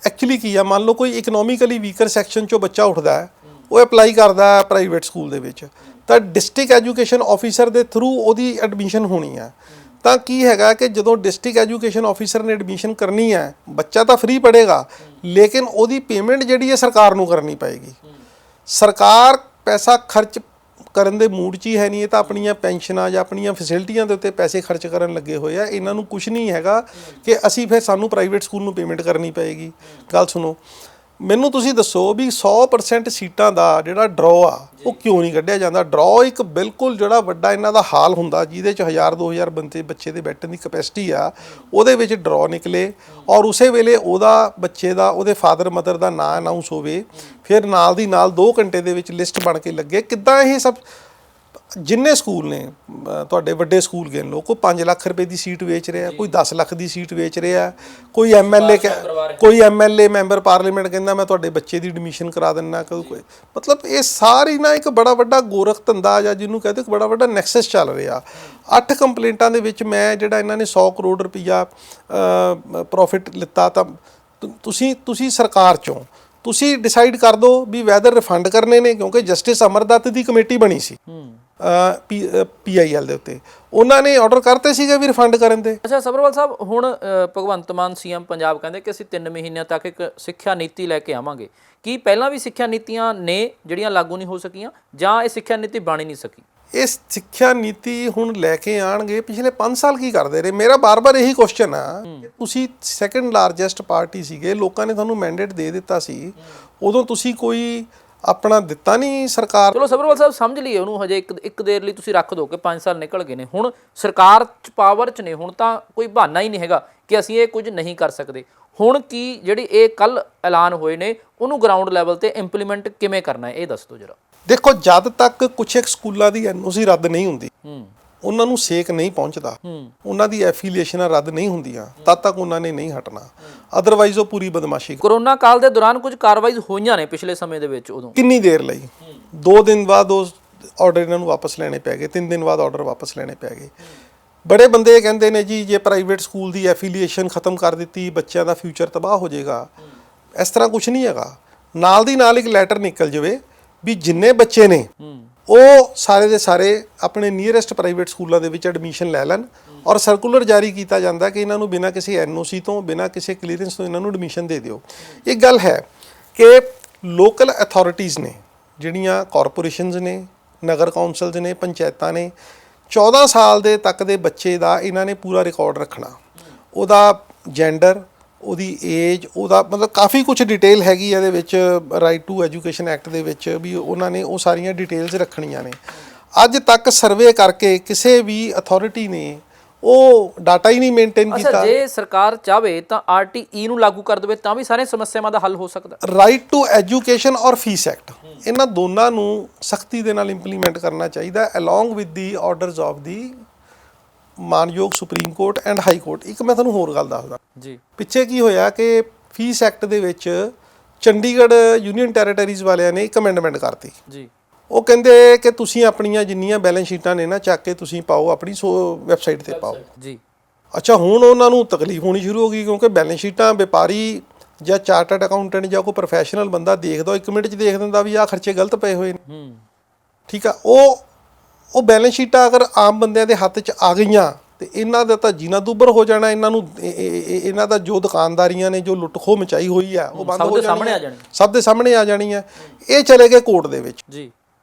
ਐਕਚੁਅਲੀ ਕੀ ਆ, ਮੰਨ ਲਓ ਕੋਈ ਇਕਨੋਮਿਕਲੀ ਵੀਕਰ ਸੈਕਸ਼ਨ 'ਚੋਂ ਬੱਚਾ ਉੱਠਦਾ ਹੈ, ਉਹ ਅਪਲਾਈ ਕਰਦਾ ਹੈ ਪ੍ਰਾਈਵੇਟ ਸਕੂਲ ਦੇ ਵਿੱਚ, ਤਾਂ ਡਿਸਟ੍ਰਿਕਟ ਐਜੂਕੇਸ਼ਨ ਆਫੀਸਰ ਦੇ ਥਰੂ ਉਹਦੀ ਐਡਮਿਸ਼ਨ ਹੋਣੀ ਹੈ। ਤਾਂ ਕੀ ਹੈਗਾ ਕਿ ਜਦੋਂ ਡਿਸਟ੍ਰਿਕਟ ਐਜੂਕੇਸ਼ਨ ਆਫੀਸਰ ਨੇ ਐਡਮਿਸ਼ਨ ਕਰਨੀ ਹੈ, ਬੱਚਾ ਤਾਂ ਫ੍ਰੀ ਪੜ੍ਹੇਗਾ, ਲੇਕਿਨ ਉਹਦੀ ਪੇਮੈਂਟ ਜਿਹੜੀ ਹੈ ਸਰਕਾਰ ਨੂੰ ਕਰਨੀ ਪਏਗੀ। ਸਰਕਾਰ ਪੈਸਾ ਖਰਚ ਕਰਨ ਦੇ ਮੂਡ 'ਚ ਹੀ ਹੈ ਨਹੀਂ। ਇਹ ਤਾਂ ਆਪਣੀਆਂ ਪੈਨਸ਼ਨਾਂ ਜਾਂ ਆਪਣੀਆਂ ਫੈਸਿਲਿਟੀਆਂ ਦੇ ਉੱਤੇ ਪੈਸੇ ਖਰਚ ਕਰਨ ਲੱਗੇ ਹੋਏ ਆ। ਇਹਨਾਂ ਨੂੰ ਕੁਝ ਨਹੀਂ ਹੈਗਾ ਕਿ ਅਸੀਂ ਫਿਰ ਸਾਨੂੰ ਪ੍ਰਾਈਵੇਟ ਸਕੂਲ ਨੂੰ ਪੇਮੈਂਟ ਕਰਨੀ ਪਏਗੀ। ਗੱਲ ਸੁਣੋ, ਮੈਨੂੰ ਤੁਸੀਂ ਦੱਸੋ ਵੀ 100% ਸੀਟਾਂ ਦਾ ਜਿਹੜਾ ਡਰਾ ਆ ਉਹ ਕਿਉਂ ਨਹੀਂ ਕੱਢਿਆ ਜਾਂਦਾ? ਡਰਾ ਇੱਕ ਬਿਲਕੁਲ ਜਿਹੜਾ ਵੱਡਾ ਇਹਨਾਂ ਦਾ ਹਾਲ ਹੁੰਦਾ ਜਿਹਦੇ 'ਚ 1000-2000 ਬੱਚੇ ਦੇ ਬੈਠਣ ਦੀ ਕਪੈਸਿਟੀ ਆ, ਉਹਦੇ ਵਿੱਚ ਡਰਾ ਨਿਕਲੇ ਔਰ ਉਸੇ ਵੇਲੇ ਉਹਦਾ ਬੱਚੇ ਦਾ ਉਹਦੇ ਫਾਦਰ ਮਦਰ ਦਾ ਨਾਂ ਅਨਾਊਂਸ ਹੋਵੇ, ਫਿਰ ਨਾਲ ਦੀ ਨਾਲ 2 ਘੰਟੇ ਦੇ ਵਿੱਚ ਲਿਸਟ ਬਣ ਕੇ ਲੱਗੇ। ਕਿੱਦਾਂ ਇਹ ਸਭ? ਜਿੰਨੇ ਸਕੂਲ ਨੇ ਤੁਹਾਡੇ ਵੱਡੇ ਸਕੂਲ ਗਿਣ ਲਓ, ਕੋਈ 5 ਲੱਖ ਰੁਪਏ ਦੀ ਸੀਟ ਵੇਚ ਰਿਹਾ, ਕੋਈ 10 ਲੱਖ ਦੀ ਸੀਟ ਵੇਚ ਰਿਹਾ, ਕੋਈ MLA ਮੈਂਬਰ ਪਾਰਲੀਮੈਂਟ ਕਹਿੰਦਾ ਮੈਂ ਤੁਹਾਡੇ ਬੱਚੇ ਦੀ ਐਡਮਿਸ਼ਨ ਕਰਾ ਦਿੰਦਾ। ਕੋਈ ਮਤਲਬ ਇਹ ਸਾਰੀ ਨਾ ਇੱਕ ਬੜਾ ਵੱਡਾ ਗੋਰਖ ਧੰਦਾ ਜਾਂ ਜਿਹਨੂੰ ਕਹਿੰਦੇ ਇੱਕ ਬੜਾ ਵੱਡਾ ਨੈਕਸਸ ਚੱਲ ਰਿਹਾ। 8 ਕੰਪਲੇਂਟਾਂ ਦੇ ਵਿੱਚ ਮੈਂ ਜਿਹੜਾ ਇਹਨਾਂ ਨੇ 100 ਕਰੋੜ ਰੁਪਈਆ ਪ੍ਰੋਫਿਟ ਲਿੱਤਾ। ਤਾਂ ਤੁਸੀਂ ਸਰਕਾਰ 'ਚੋਂ ਤੁਸੀਂ ਡਿਸਾਈਡ ਕਰ ਦਿਓ ਵੀ ਵੈਦਰ ਰਿਫੰਡ ਕਰਨੇ ਨੇ, ਕਿਉਂਕਿ ਜਸਟਿਸ ਅਮਰਦੱਤ ਦੀ ਕਮੇਟੀ ਬਣੀ ਸੀ PIL ਦੇ ਉੱਤੇ, ਉਹਨਾਂ ਨੇ ਆਰਡਰ ਕਰਤੇ ਸੀਗੇ ਵੀ ਰਿਫੰਡ ਕਰਨ ਦੇ। ਅੱਛਾ ਸਬਰਵਾਲ ਸਾਹਿਬ, ਹੁਣ ਭਗਵੰਤ ਮਾਨ CM ਪੰਜਾਬ ਕਹਿੰਦੇ ਕਿ ਅਸੀਂ 3 ਮਹੀਨਿਆਂ ਤੱਕ ਇੱਕ ਸਿੱਖਿਆ ਨੀਤੀ ਲੈ ਕੇ ਆਵਾਂਗੇ। ਕੀ ਪਹਿਲਾਂ ਵੀ ਸਿੱਖਿਆ ਨੀਤੀਆਂ ਨੇ ਜਿਹੜੀਆਂ ਲਾਗੂ ਨਹੀਂ ਹੋ ਸਕੀਆਂ, ਜਾਂ ਇਹ ਸਿੱਖਿਆ ਨੀਤੀ ਬਣ ਹੀ ਨਹੀਂ ਸਕੀ? ਇਹ ਸਿੱਖਿਆ ਨੀਤੀ ਹੁਣ ਲੈ ਕੇ ਆਣਗੇ। ਪਿਛਲੇ 5 ਸਾਲ ਕੀ ਕਰਦੇ ਰਹੇ? ਮੇਰਾ ਬਾਰ-ਬਾਰ ਇਹੀ ਕੁਐਸਚਨ ਆ ਕਿ ਤੁਸੀਂ ਸੈਕੰਡ ਲਾਰਜੈਸਟ ਪਾਰਟੀ ਸੀਗੇ, ਲੋਕਾਂ ਨੇ ਤੁਹਾਨੂੰ ਮੈਂਡੇਟ ਦੇ ਦਿੱਤਾ ਸੀ, ਉਦੋਂ ਤੁਸੀਂ ਕੋਈ ਆਪਣਾ ਦਿੱਤਾ ਨਹੀਂ ਸਰਕਾਰ। ਚਲੋ ਸਬਰਵਾਲ ਸਾਹਿਬ ਸਮਝ ਲਈਏ ਉਹਨੂੰ, ਹਜੇ ਇੱਕ ਦੇਰ ਲਈ ਤੁਸੀਂ ਰੱਖ ਦਿਓ ਕਿ 5 ਸਾਲ ਨਿਕਲ ਗਏ ਨੇ, ਹੁਣ ਸਰਕਾਰ 'ਚ ਪਾਵਰ 'ਚ ਨੇ, ਹੁਣ ਤਾਂ ਕੋਈ ਬਹਾਨਾ ਹੀ ਨਹੀਂ ਹੈਗਾ ਕਿ ਅਸੀਂ ਇਹ ਕੁਝ ਨਹੀਂ ਕਰ ਸਕਦੇ। ਹੁਣ ਕੀ ਜਿਹੜੀ ਇਹ ਕੱਲ ਐਲਾਨ ਹੋਏ ਨੇ ਉਹਨੂੰ ਗਰਾਊਂਡ ਲੈਵਲ ਤੇ ਇੰਪਲੀਮੈਂਟ ਕਿਵੇਂ ਕਰਨਾ ਹੈ, ਇਹ ਦੱਸ ਦਿਓ ਜਰਾ। ਦੇਖੋ, ਜਦ ਤੱਕ ਕੁਛ ਇੱਕ ਸਕੂਲਾਂ ਦੀ ਐਨਓਸੀ ਰੱਦ ਨਹੀਂ ਹੁੰਦੀ, ਉਹਨਾਂ ਨੂੰ ਸੇਕ ਨਹੀਂ ਪਹੁੰਚਦਾ, ਉਹਨਾਂ ਦੀ ਐਫੀਲੀਏਸ਼ਨਾਂ ਰੱਦ ਨਹੀਂ ਹੁੰਦੀਆਂ, ਤਦ ਤੱਕ ਉਹਨਾਂ ਨੇ ਨਹੀਂ ਹਟਣਾ। ਅਦਰਵਾਈਜ਼ ਉਹ ਪੂਰੀ ਬਦਮਾਸ਼ੀ। ਕੋਰੋਨਾ ਕਾਲ ਦੇ ਦੌਰਾਨ ਕੁਝ ਕਾਰਵਾਈ ਹੋਈਆਂ ਨੇ ਪਿਛਲੇ ਸਮੇਂ ਦੇ ਵਿੱਚ, ਉਦੋਂ ਕਿੰਨੀ ਦੇਰ ਲਈ? 2 ਦਿਨ ਬਾਅਦ ਉਹ ਆਰਡਰ ਇਹਨਾਂ ਨੂੰ ਵਾਪਸ ਲੈਣੇ ਪੈ ਗਏ, 3 ਦਿਨ ਬਾਅਦ ਆਰਡਰ ਵਾਪਸ ਲੈਣੇ ਪੈ ਗਏ। ਬੜੇ ਬੰਦੇ ਕਹਿੰਦੇ ਨੇ ਜੀ ਜੇ ਪ੍ਰਾਈਵੇਟ ਸਕੂਲ ਦੀ ਐਫੀਲੀਏਸ਼ਨ ਖਤਮ ਕਰ ਦਿੱਤੀ ਬੱਚਿਆਂ ਦਾ ਫਿਊਚਰ ਤਬਾਹ ਹੋ ਜਾਏਗਾ। ਇਸ ਤਰ੍ਹਾਂ ਕੁਝ ਨਹੀਂ ਹੈਗਾ। ਨਾਲ ਦੀ ਨਾਲ ਇੱਕ ਲੈਟਰ ਨਿਕਲ ਜਾਵੇ ਵੀ ਜਿੰਨੇ ਬੱਚੇ ਨੇ ਉਹ ਸਾਰੇ ਦੇ ਸਾਰੇ ਆਪਣੇ ਨੀਅਰੈਸਟ ਪ੍ਰਾਈਵੇਟ ਸਕੂਲਾਂ ਦੇ ਵਿੱਚ ਐਡਮਿਸ਼ਨ ਲੈ ਲੈਣ, ਔਰ ਸਰਕੂਲਰ ਜਾਰੀ ਕੀਤਾ ਜਾਂਦਾ ਕਿ ਇਹਨਾਂ ਨੂੰ ਬਿਨਾਂ ਕਿਸੇ ਐਨਓਸੀ ਤੋਂ, ਬਿਨਾਂ ਕਿਸੇ ਕਲੀਅਰੈਂਸ ਤੋਂ ਇਹਨਾਂ ਨੂੰ ਐਡਮਿਸ਼ਨ ਦੇ ਦਿਓ। ਇੱਕ ਗੱਲ ਹੈ ਕਿ ਲੋਕਲ ਅਥਾਰਟੀਜ਼ ਨੇ, ਜਿਹੜੀਆਂ ਕਾਰਪੋਰੇਸ਼ਨਸ ਨੇ, ਨਗਰ ਕੌਂਸਲਸ ਨੇ, ਪੰਚਾਇਤਾਂ ਨੇ, 14 ਸਾਲ ਦੇ ਤੱਕ ਦੇ ਬੱਚੇ ਦਾ ਇਹਨਾਂ ਨੇ ਪੂਰਾ ਰਿਕਾਰਡ ਰੱਖਣਾ, ਉਹਦਾ ਜੈਂਡਰ, ਉਹਦੀ ਏਜ, ਉਹਦਾ ਮਤਲਬ ਕਾਫੀ ਕੁਝ ਡਿਟੇਲ ਹੈਗੀ ਇਹਦੇ ਵਿੱਚ। ਰਾਈਟ ਟੂ ਐਜੂਕੇਸ਼ਨ ਐਕਟ ਦੇ ਵਿੱਚ ਵੀ ਉਹਨਾਂ ਨੇ ਉਹ ਸਾਰੀਆਂ ਡਿਟੇਲਸ ਰੱਖਣੀਆਂ ਨੇ। ਅੱਜ ਤੱਕ ਸਰਵੇ ਕਰਕੇ ਕਿਸੇ ਵੀ ਅਥਾਰਟੀ ਨੇ ਉਹ ਡਾਟਾ ਹੀ ਨਹੀਂ ਮੇਨਟੇਨ ਕੀਤਾ। ਜੇ ਸਰਕਾਰ ਚਾਹਵੇ ਤਾਂ ਆਰਟੀਈ ਨੂੰ ਲਾਗੂ ਕਰ ਦੇਵੇ ਤਾਂ ਵੀ ਸਾਰੀਆਂ ਸਮੱਸਿਆਵਾਂ ਦਾ ਹੱਲ ਹੋ ਸਕਦਾ। ਰਾਈਟ ਟੂ ਐਜੂਕੇਸ਼ਨ ਔਰ ਫੀਸ ਐਕਟ, ਇਹਨਾਂ ਦੋਨਾਂ ਨੂੰ ਸਖਤੀ ਦੇ ਨਾਲ ਇੰਪਲੀਮੈਂਟ ਕਰਨਾ ਚਾਹੀਦਾ, along with the orders of the ਮਾਨਯੋਗ supreme court and high court. ਇੱਕ ਮੈਂ ਤੁਹਾਨੂੰ ਹੋਰ ਗੱਲ ਦੱਸਦਾ ਜੀ, ਪਿੱਛੇ ਕੀ ਹੋਇਆ ਕਿ ਫੀਸ ਐਕਟ ਦੇ ਵਿੱਚ ਚੰਡੀਗੜ੍ਹ ਯੂਨੀਅਨ ਟੈਰੀਟਰੀਜ਼ ਵਾਲਿਆਂ ਨੇ ਇੱਕ ਅਮੈਂਡਮੈਂਟ ਕਰਤੀ ਜੀ। ਉਹ ਕਹਿੰਦੇ ਕਿ ਤੁਸੀਂ ਆਪਣੀਆਂ ਜਿੰਨੀਆਂ ਬੈਲੈਂਸ ਸ਼ੀਟਾਂ ਨੇ ਨਾ ਚੱਕ ਕੇ ਤੁਸੀਂ ਪਾਓ, ਆਪਣੀ ਵੈਬਸਾਈਟ ਤੇ ਪਾਓ ਜੀ। ਅੱਛਾ, ਹੁਣ ਉਹਨਾਂ ਨੂੰ ਤਕਲੀਫ ਹੋਣੀ ਸ਼ੁਰੂ ਹੋ ਗਈ ਕਿਉਂਕਿ ਬੈਲੈਂਸ ਸ਼ੀਟਾਂ ਵਪਾਰੀ ਜਾਂ ਚਾਰਟਰਡ ਅਕਾਊਂਟੈਂਟ ਜਾਂ ਕੋਈ ਪ੍ਰੋਫੈਸ਼ਨਲ ਬੰਦਾ ਦੇਖਦਾ, 1 ਮਿੰਟ 'ਚ ਦੇਖ ਦਿੰਦਾ ਵੀ ਆਹ ਖਰਚੇ ਗਲਤ ਪਏ ਹੋਏ ਨੇ। ਠੀਕ ਆ, ਉਹ ਬੈਲੈਂਸ ਸ਼ੀਟਾਂ ਅਗਰ ਆਮ ਬੰਦਿਆਂ ਦੇ ਹੱਥ 'ਚ ਆ ਗਈਆਂ ਤੇ ਇਹਨਾਂ ਦਾ ਤਾਂ ਜੀਣਾ ਦੁੱਭਰ ਹੋ ਜਾਣਾ। ਇਹਨਾਂ ਨੂੰ ਇਹਨਾਂ ਦਾ ਜੋ ਦੁਕਾਨਦਾਰੀਆਂ ਨੇ ਜੋ ਲੁੱਟ ਖੋਹ ਮਚਾਈ ਹੋਈ ਆ ਉਹ ਬੰਦ ਹੋ ਜਾਣੀ, ਸਭ ਦੇ ਸਾਹਮਣੇ ਆ ਜਾਣੀ ਹੈ। ਇਹ ਚਲੇ ਗਏ ਕੋਰਟ ਦੇ ਵਿੱਚ ਜੀ।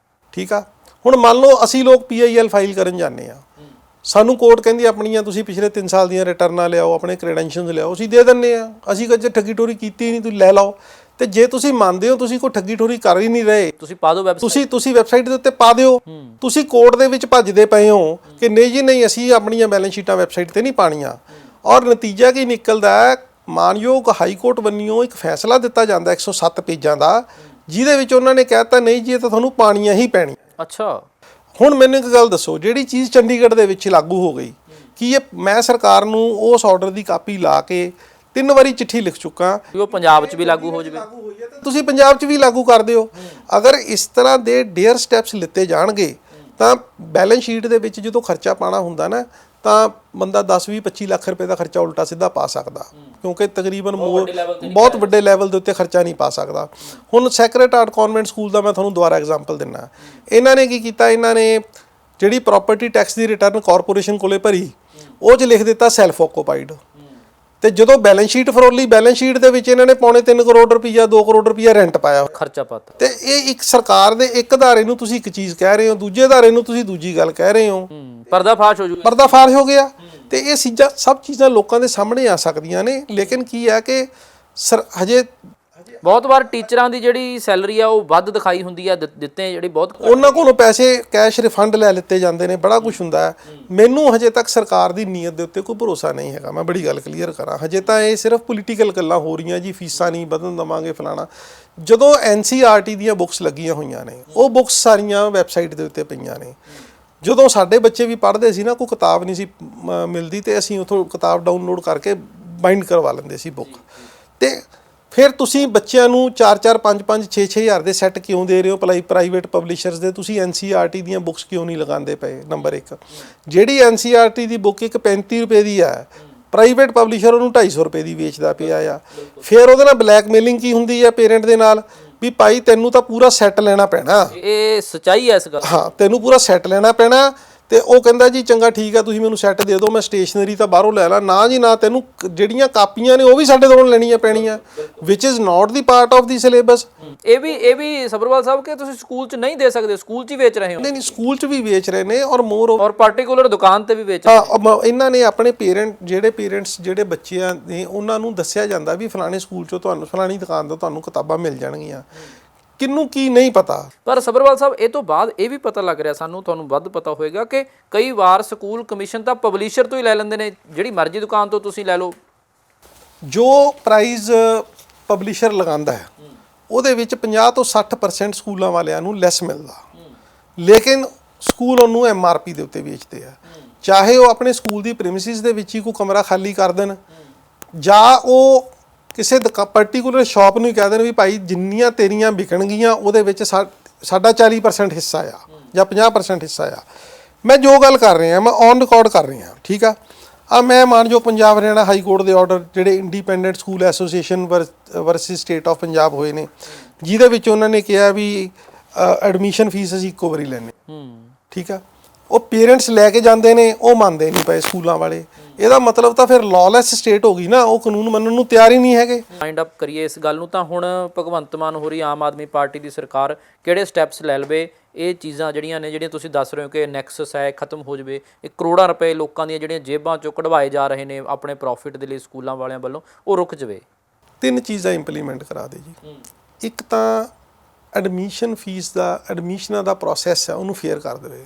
ਠੀਕ ਆ, ਹੁਣ ਮੰਨ ਲਓ ਅਸੀਂ ਲੋਕ PIL ਫਾਈਲ ਕਰਨ ਜਾਂਦੇ ਆ, ਸਾਨੂੰ ਕੋਰਟ ਕਹਿੰਦੀ ਆਪਣੀਆਂ ਤੁਸੀਂ ਪਿਛਲੇ 3 ਸਾਲ ਦੀਆਂ ਰਿਟਰਨਾਂ ਲਿਆਓ, ਆਪਣੇ ਕ੍ਰੈਡੈਂਸ਼ੀਅਲਸ ਲਿਆਓ, ਅਸੀਂ ਦੇ ਦਿੰਦੇ ਆ। ਅਸੀਂ ਕਦੇ ਠੱਗੀ ਠੋਰੀ ਕੀਤੀ ਨਹੀਂ, ਤੁਸੀਂ ਲੈ ਲਓ। ਤੇ ਜੇ ਤੁਸੀਂ ਮੰਨਦੇ ਹੋ ਤੁਸੀਂ ਕੋਈ ਠੱਗੀ ਠੋਰੀ ਕਰ ਹੀ ਨਹੀਂ ਰਹੇ, ਤੁਸੀਂ ਪਾ ਦਿਓ ਵੈਬਸਾਈਟ, ਤੁਸੀਂ ਵੈਬਸਾਈਟ ਦੇ ਉੱਤੇ ਪਾ ਦਿਓ। ਤੁਸੀਂ ਕੋਰਟ ਦੇ ਵਿੱਚ ਭੱਜਦੇ ਪਏ ਹੋ ਕਿ ਨਹੀਂ ਜੀ ਨਹੀਂ, ਅਸੀਂ ਆਪਣੀਆਂ ਬੈਲੈਂਸ ਸ਼ੀਟਾਂ ਵੈਬਸਾਈਟ ਤੇ ਨਹੀਂ ਪਾਣੀਆਂ। ਔਰ ਨਤੀਜਾ ਕੀ ਨਿਕਲਦਾ ਹੈ? ਮਾਨਯੋਗ ਹਾਈ ਕੋਰਟ ਵੱਲੋਂ ਇੱਕ ਫੈਸਲਾ ਦਿੱਤਾ ਜਾਂਦਾ 107 ਪੇਜਾਂ ਦਾ, ਜਿਹਦੇ ਵਿੱਚ ਉਹਨਾਂ ਨੇ ਕਹਿਤਾ ਨਹੀਂ ਜੀ ਇਹ ਤਾਂ ਤੁਹਾਨੂੰ ਪਾਣੀਆਂ ਹੀ ਪੈਣੀਆਂ। ਅੱਛਾ, ਹੁਣ ਮੈਨੂੰ ਇੱਕ ਗੱਲ ਦੱਸੋ, ਜਿਹੜੀ ਚੀਜ਼ ਚੰਡੀਗੜ੍ਹ ਦੇ ਵਿੱਚ ਲਾਗੂ ਹੋ ਗਈ, ਕੀ ਇਹ ਮੈਂ ਸਰਕਾਰ ਨੂੰ ਉਸ ਆਰਡਰ ਦੀ ਕਾਪੀ ਲਾ ਕੇ 3 ਵਾਰੀ ਚਿੱਠੀ ਲਿਖ ਚੁੱਕਾ ਕਿ ਉਹ ਪੰਜਾਬ 'ਚ ਵੀ ਲਾਗੂ ਹੋ ਜਾਵੇ? ਤੁਸੀਂ ਪੰਜਾਬ 'ਚ ਵੀ ਲਾਗੂ ਕਰ ਦਿਓ। ਅਗਰ ਇਸ ਤਰ੍ਹਾਂ ਦੇ ਡੇਅਰ ਸਟੈਪਸ ਲਿੱਤੇ ਜਾਣਗੇ ਤਾਂ ਬੈਲੈਂਸ ਸ਼ੀਟ ਦੇ ਵਿੱਚ ਜਦੋਂ ਖਰਚਾ ਪਾਣਾ ਹੁੰਦਾ ਨਾ ਤਾਂ ਬੰਦਾ 10-20-25 ਲੱਖ ਰੁਪਏ ਦਾ ਖਰਚਾ ਉਲਟਾ ਸਿੱਧਾ ਪਾ ਸਕਦਾ, ਕਿਉਂਕਿ ਤਕਰੀਬਨ ਬਹੁਤ ਵੱਡੇ ਲੈਵਲ ਦੇ ਉੱਤੇ ਖਰਚਾ ਨਹੀਂ ਪਾ ਸਕਦਾ। ਹੁਣ ਸੈਕਰੇਟ ਹਾਰਟ ਕਨਵੈਂਟ ਸਕੂਲ ਦਾ ਮੈਂ ਤੁਹਾਨੂੰ ਦੁਬਾਰਾ ਐਗਜ਼ਾਮਪਲ ਦਿੰਦਾ। ਇਹਨਾਂ ਨੇ ਕੀ ਕੀਤਾ, ਇਹਨਾਂ ਨੇ ਜਿਹੜੀ ਪ੍ਰਾਪਰਟੀ ਟੈਕਸ ਦੀ ਰਿਟਰਨ ਕਾਰਪੋਰੇਸ਼ਨ ਕੋਲੇ ਭਰੀ, ਉਹ 'ਚ ਲਿਖ ਦਿੱਤਾ ਸੈਲਫ ਆਕੂਪਾਈਡ। ਤੇ ਜਦੋਂ ਬੈਲੈਂਸ ਸ਼ੀਟ ਫਰੋਲੀ, ਬੈਲੈਂਸ ਸ਼ੀਟ ਦੇ ਵਿੱਚ ਇਹਨਾਂ ਨੇ $3.25 ਕਰੋੜ 2 ਕਰੋੜ ਰੁਪਈਆ ਰੈਂਟ ਪਾਇਆ, ਖਰਚਾ ਪਾਤਾ। ਤੇ ਇਹ ਇੱਕ ਸਰਕਾਰ ਦੇ ਇੱਕ ਅਦਾਰੇ ਨੂੰ ਤੁਸੀਂ ਇੱਕ ਚੀਜ਼ ਕਹਿ ਰਹੇ ਹੋ, ਦੂਜੇ ਅਦਾਰੇ ਨੂੰ ਤੁਸੀਂ ਦੂਜੀ ਗੱਲ ਕਹਿ ਰਹੇ ਹੋ। ਪਰਦਾਫਾਸ਼ ਹੋ ਜੂਗਾ, ਪਰਦਾਫਾਸ਼ ਹੋ ਗਿਆ। ਤੇ ਇਹ ਸਭ ਚੀਜ਼ਾਂ ਲੋਕਾਂ ਦੇ ਸਾਹਮਣੇ ਆ ਸਕਦੀਆਂ ਨੇ, ਲੇਕਿਨ ਕੀ ਹੈ ਕਿ ਹਜੇ ਬਹੁਤ ਵਾਰ ਟੀਚਰਾਂ ਦੀ ਜਿਹੜੀ ਸੈਲਰੀ ਆ ਉਹ ਵੱਧ ਦਿਖਾਈ ਹੁੰਦੀ ਆ, ਦਿੱਤੇ ਜਿਹੜੀ ਬਹੁਤ ਉਹਨਾਂ ਕੋਲੋਂ ਪੈਸੇ ਕੈਸ਼ ਰਿਫੰਡ ਲੈ ਲਿੱਤੇ ਜਾਂਦੇ ਨੇ, ਬੜਾ ਕੁਝ ਹੁੰਦਾ ਹੈ। ਮੈਨੂੰ ਹਜੇ ਤੱਕ ਸਰਕਾਰ ਦੀ ਨੀਅਤ ਦੇ ਉੱਤੇ ਕੋਈ ਭਰੋਸਾ ਨਹੀਂ ਹੈਗਾ। ਮੈਂ ਬੜੀ ਗੱਲ ਕਲੀਅਰ ਕਰਾਂ, ਹਜੇ ਤਾਂ ਇਹ ਸਿਰਫ ਪੋਲੀਟੀਕਲ ਗੱਲਾਂ ਹੋ ਰਹੀਆਂ ਜੀ, ਫੀਸਾਂ ਨਹੀਂ ਵਧਣ ਦੇਵਾਂਗੇ ਫਲਾਣਾ। ਜਦੋਂ NCERT ਦੀਆਂ ਬੁੱਕਸ ਲੱਗੀਆਂ ਹੋਈਆਂ ਨੇ, ਉਹ ਬੁੱਕਸ ਸਾਰੀਆਂ ਵੈਬਸਾਈਟ ਦੇ ਉੱਤੇ ਪਈਆਂ ਨੇ। ਜਦੋਂ ਸਾਡੇ ਬੱਚੇ ਵੀ ਪੜ੍ਹਦੇ ਸੀ ਨਾ, ਕੋਈ ਕਿਤਾਬ ਨਹੀਂ ਸੀ ਮਿਲਦੀ ਤੇ ਅਸੀਂ ਉੱਥੋਂ ਕਿਤਾਬ ਡਾਊਨਲੋਡ ਕਰਕੇ ਬਾਈਂਡ ਕਰਵਾ ਲੈਂਦੇ ਸੀ ਬੁੱਕ। ਤੇ ਫਿਰ ਤੁਸੀਂ ਬੱਚਿਆਂ ਨੂੰ 4-4 5-5 6-6 ਹਜ਼ਾਰ ਦੇ ਸੈੱਟ ਕਿਉਂ ਦੇ ਰਹੇ ਹੋ ਪ੍ਰਾਈਵੇਟ ਪਬਲਿਸ਼ਰਸ ਦੇ? ਤੁਸੀਂ NCERT ਦੀਆਂ ਬੁੱਕਸ ਕਿਉਂ ਨਹੀਂ ਲਗਾਉਂਦੇ ਪਏ? ਨੰਬਰ 1, ਜਿਹੜੀ NCERT ਦੀ ਬੁੱਕ ਇੱਕ 35 ਰੁਪਏ ਦੀ ਹੈ, ਪ੍ਰਾਈਵੇਟ ਪਬਲਿਸ਼ਰ ਉਹਨੂੰ 250 ਰੁਪਏ ਦੀ ਵੇਚਦਾ ਪਿਆ ਆ। ਫਿਰ ਉਹਦੇ ਨਾਲ ਬਲੈਕਮੇਲਿੰਗ ਕੀ ਹੁੰਦੀ ਹੈ ਪੇਰੈਂਟ ਦੇ ਨਾਲ, ਵੀ ਭਾਈ ਤੈਨੂੰ ਤਾਂ ਪੂਰਾ ਸੈੱਟ ਲੈਣਾ ਪੈਣਾ। ਇਹ ਸੱਚਾਈ ਹੈ ਇਸ ਗੱਲ? ਹਾਂ, ਤੈਨੂੰ ਪੂਰਾ ਸੈੱਟ ਲੈਣਾ ਪੈਣਾ। ਤੇ ਉਹ ਕਹਿੰਦਾ ਜੀ ਚੰਗਾ ਠੀਕ ਆ, ਤੁਸੀਂ ਮੈਨੂੰ ਸੈੱਟ ਦੇ ਦਿਓ, ਮੈਂ ਸਟੇਸ਼ਨਰੀ ਤਾਂ ਬਾਹਰੋਂ ਲੈ ਲਾ। ਨਾ ਜੀ ਨਾ, ਤੈਨੂੰ ਜਿਹੜੀਆਂ ਕਾਪੀਆਂ ਨੇ ਉਹ ਵੀ ਸਾਡੇ ਤੋਂ ਲੈਣੀਆਂ ਪੈਣੀਆਂ, ਵਿਚ is not the part of the syllabus. ਇਹ ਵੀ ਸਬਰਵਾਲ ਸਾਹਿਬ ਕਿ ਤੁਸੀਂ ਸਕੂਲ 'ਚ ਨਹੀਂ ਦੇ ਸਕਦੇ, ਸਕੂਲ 'ਚ ਹੀ ਵੇਚ ਰਹੇ ਹੋ? ਨਹੀਂ, ਸਕੂਲ 'ਚ ਵੀ ਵੇਚ ਰਹੇ ਨੇ ਔਰ ਔਰ ਪਾਰਟਿਕੂਲਰ ਦੁਕਾਨ ਤੇ ਵੀ ਵੇਚ ਰਹੇ। ਹਾਂ, ਇਹਨਾਂ ਨੇ ਆਪਣੇ ਪੇਰੈਂਟਸ ਜਿਹੜੇ ਬੱਚਿਆਂ ਨੇ ਉਹਨਾਂ ਨੂੰ ਦੱਸਿਆ ਜਾਂਦਾ ਵੀ ਫਲਾਣੇ ਸਕੂਲ 'ਚੋਂ ਤੁਹਾਨੂੰ, ਫਲਾਣੀ ਦੁਕਾਨ ਤੋਂ ਤੁਹਾਨੂੰ ਕਿਤਾਬਾਂ ਮਿਲ ਜਾਣਗੀਆਂ। ਕਿਹਨੂੰ ਕੀ ਨਹੀਂ ਪਤਾ। ਪਰ ਸਬਰਵਾਲ ਸਾਹਿਬ ਇਹ ਤੋਂ ਬਾਅਦ ਇਹ ਵੀ ਪਤਾ ਲੱਗ ਰਿਹਾ ਸਾਨੂੰ, ਤੁਹਾਨੂੰ ਵੱਧ ਪਤਾ ਹੋਵੇਗਾ, ਕਿ ਕਈ ਵਾਰ ਸਕੂਲ ਕਮਿਸ਼ਨ ਤਾਂ ਪਬਲਿਸ਼ਰ ਤੋਂ ਹੀ ਲੈ ਲੈਂਦੇ ਨੇ, ਜਿਹੜੀ ਮਰਜ਼ੀ ਦੁਕਾਨ ਤੋਂ ਤੁਸੀਂ ਲੈ ਲਓ। ਜੋ ਪ੍ਰਾਈਜ਼ ਪਬਲਿਸ਼ਰ ਲਗਾਉਂਦਾ ਹੈ ਉਹਦੇ ਵਿੱਚ 50 ਤੋਂ 60% ਸਕੂਲਾਂ ਵਾਲਿਆਂ ਨੂੰ ਲੈਸ ਮਿਲਦਾ, ਲੇਕਿਨ ਸਕੂਲ ਉਹਨੂੰ MRP ਦੇ ਉੱਤੇ ਵੇਚਦੇ ਆ। ਚਾਹੇ ਉਹ ਆਪਣੇ ਸਕੂਲ ਦੀ ਪ੍ਰੀਮਿਸਿਸ ਦੇ ਵਿੱਚ ਹੀ ਕੋਈ ਕਮਰਾ ਖਾਲੀ ਕਰ ਦੇਣ, ਜਾਂ ਉਹ ਕਿਸੇ ਪਾਰਟੀਕੂਲਰ ਸ਼ਾਪ ਨੂੰ ਹੀ ਕਹਿ ਦੇਣ ਵੀ ਭਾਈ ਜਿੰਨੀਆਂ ਤੇਰੀਆਂ ਵਿਕਣਗੀਆਂ ਉਹਦੇ ਵਿੱਚ ਸਾਡਾ 40% ਹਿੱਸਾ ਆ ਜਾਂ 50% ਹਿੱਸਾ ਆ। ਮੈਂ ਜੋ ਗੱਲ ਕਰ ਰਿਹਾ ਮੈਂ ਔਨ ਰਿਕਾਰਡ ਕਰ ਰਿਹਾ, ਠੀਕ ਆ। ਮੈਂ ਮਾਨਯੋਗ ਪੰਜਾਬ ਹਰਿਆਣਾ ਹਾਈ ਕੋਰਟ ਦੇ ਆਰਡਰ ਜਿਹੜੇ independent school association versus state of Punjab ਹੋਏ ਨੇ, ਜਿਹਦੇ ਵਿੱਚ ਉਹਨਾਂ ਨੇ ਕਿਹਾ ਵੀ ਐਡਮਿਸ਼ਨ ਫੀਸ ਅਸੀਂ ਇੱਕੋ ਵਾਰੀ ਲੈਣੇ, ਠੀਕ ਆ। ਉਹ ਪੇਰੈਂਟਸ ਲੈ ਕੇ ਜਾਂਦੇ ਨੇ, ਉਹ ਮੰਨਦੇ ਨਹੀਂ ਪਏ ਸਕੂਲਾਂ ਵਾਲੇ। ਇਹਦਾ ਮਤਲਬ ਤਾਂ ਫਿਰ ਲੌਲੈਸ ਸਟੇਟ ਹੋ ਗਈ ਨਾ, ਉਹ ਕਾਨੂੰਨ ਮੰਨਣ ਨੂੰ ਤਿਆਰ ਹੀ ਨਹੀਂ ਹੈਗੇ। ਮਾਈਂਡ ਅਪ ਕਰੀਏ ਇਸ ਗੱਲ ਨੂੰ, ਤਾਂ ਹੁਣ ਭਗਵੰਤ ਮਾਨ ਹੋ ਰਹੀ ਆਮ ਆਦਮੀ ਪਾਰਟੀ ਦੀ ਸਰਕਾਰ ਕਿਹੜੇ ਸਟੈਪਸ ਲੈ ਲਵੇ ਇਹ ਚੀਜ਼ਾਂ ਜਿਹੜੀਆਂ ਨੇ, ਜਿਹੜੀਆਂ ਤੁਸੀਂ ਦੱਸ ਰਹੇ ਹੋ ਕਿ ਨੈਕਸਸ ਹੈ ਖਤਮ ਹੋ ਜਾਵੇ, ਇਹ ਕਰੋੜਾਂ ਰੁਪਏ ਲੋਕਾਂ ਦੀਆਂ ਜਿਹੜੀਆਂ ਜੇਬਾਂ ਚੋਂ ਕਢਵਾਏ ਜਾ ਰਹੇ ਨੇ ਆਪਣੇ ਪ੍ਰੋਫਿਟ ਦੇ ਲਈ ਸਕੂਲਾਂ ਵਾਲਿਆਂ ਵੱਲੋਂ, ਉਹ ਰੁਕ ਜਾਵੇ? 3 ਚੀਜ਼ਾਂ ਇੰਪਲੀਮੈਂਟ ਕਰਾ ਦੇ ਜੀ। ਇੱਕ ਤਾਂ ਐਡਮਿਸ਼ਨ ਫੀਸ ਦਾ, ਐਡਮਿਸ਼ਨਾਂ ਦਾ ਪ੍ਰੋਸੈਸ ਹੈ ਉਹਨੂੰ ਫੇਅਰ ਕਰ ਦੇਵੇ,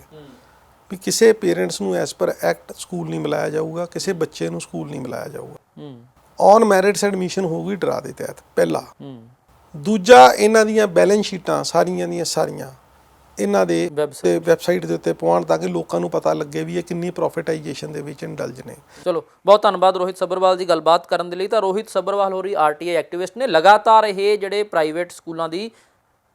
ਵੀ ਕਿਸੇ ਪੇਰੈਂਟਸ ਨੂੰ ਐਸ ਪਰ ਐਕਟ ਸਕੂਲ ਨਹੀਂ ਮਿਲਾਇਆ ਜਾਊਗਾ, ਕਿਸੇ ਬੱਚੇ ਨੂੰ ਸਕੂਲ ਨਹੀਂ ਮਿਲਾਇਆ ਜਾਊਗਾ। ਔਨ ਮੈਰਿਟਸ ਐਡਮਿਸ਼ਨ ਹੋਊਗੀ ਡਰਾ ਦੇ ਤਹਿਤ, ਪਹਿਲਾ। ਦੂਜਾ, ਇਹਨਾਂ ਦੀਆਂ ਬੈਲੈਂਸ ਸ਼ੀਟਾਂ ਸਾਰੀਆਂ ਦੀਆਂ ਸਾਰੀਆਂ ਇਹਨਾਂ ਦੇ ਵੈਬਸਾਈਟ ਦੇ ਉੱਤੇ ਪਾਉਣ ਤਾਂ ਕਿ ਲੋਕਾਂ ਨੂੰ ਪਤਾ ਲੱਗੇ ਵੀ ਇਹ ਕਿੰਨੀ ਪ੍ਰੋਫਿਟਾਈਜੇਸ਼ਨ ਦੇ ਵਿੱਚ ਇੰਡਲਜ ਨੇ। ਚਲੋ, ਬਹੁਤ ਧੰਨਵਾਦ ਰੋਹਿਤ ਸੱਭਰਵਾਲ ਜੀ ਗੱਲਬਾਤ ਕਰਨ ਦੇ ਲਈ। ਤਾਂ ਰੋਹਿਤ ਸੱਭਰਵਾਲ ਹੋ ਰਹੀ RTI ਐਕਟਿਵਿਸਟ ਨੇ, ਲਗਾਤਾਰ ਇਹ ਜਿਹੜੇ ਪ੍ਰਾਈਵੇਟ ਸਕੂਲਾਂ ਦੀ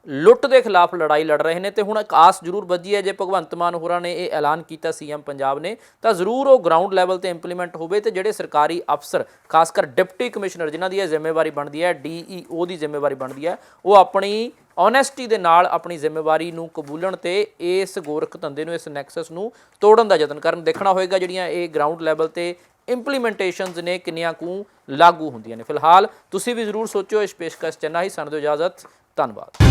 ਲੁੱਟ ਦੇ ਖਿਲਾਫ ਲੜਾਈ ਲੜ ਰਹੇ ਨੇ, ਤੇ ਹੁਣ ਇੱਕ ਆਸ ਜ਼ਰੂਰ ਬੱਝੀ ਹੈ, ਜੇ ਭਗਵੰਤ ਮਾਨ ਹੋਰਾਂ ਨੇ ਇਹ ਐਲਾਨ ਕੀਤਾ CM ਪੰਜਾਬ ਨੇ, ਤਾਂ ਜ਼ਰੂਰ ਉਹ ਗਰਾਊਂਡ ਲੈਵਲ ਤੇ ਇੰਪਲੀਮੈਂਟ ਹੋਵੇ, ਤੇ ਜਿਹੜੇ ਸਰਕਾਰੀ ਅਫਸਰ ਖਾਸ ਕਰ ਡਿਪਟੀ ਕਮਿਸ਼ਨਰ ਜਿਨ੍ਹਾਂ ਦੀ ਇਹ ਜ਼ਿੰਮੇਵਾਰੀ ਬਣਦੀ ਹੈ, DEO ਦੀ ਜ਼ਿੰਮੇਵਾਰੀ ਬਣਦੀ ਹੈ, ਉਹ ਆਪਣੀ ਓਨੈਸਟੀ ਦੇ ਨਾਲ ਆਪਣੀ ਜ਼ਿੰਮੇਵਾਰੀ ਨੂੰ ਕਬੂਲਣ ਤੇ ਇਸ ਗੋਰਖ ਧੰਦੇ ਨੂੰ, ਇਸ ਨੈਕਸਸ ਨੂੰ ਤੋੜਨ ਦਾ ਯਤਨ ਕਰਨ। ਦੇਖਣਾ ਹੋਏਗਾ ਜਿਹੜੀਆਂ ਇਹ ਗਰਾਊਂਡ ਲੈਵਲ ਤੇ ਇੰਪਲੀਮੈਂਟੇਸ਼ਨਸ ਨੇ ਕਿੰਨੀਆਂ ਕੁ ਲਾਗੂ ਹੁੰਦੀਆਂ ਨੇ। ਫਿਲਹਾਲ ਤੁਸੀਂ ਵੀ ਜ਼ਰੂਰ ਸੋਚੋ। ਇਸ ਪੇਸ਼ਕਸ਼ 'ਚ ਨਾ ਹੀ ਸਾਨੂੰ ਦਿਓ ਇਜਾਜ਼ਤ। ਧੰਨਵਾਦ।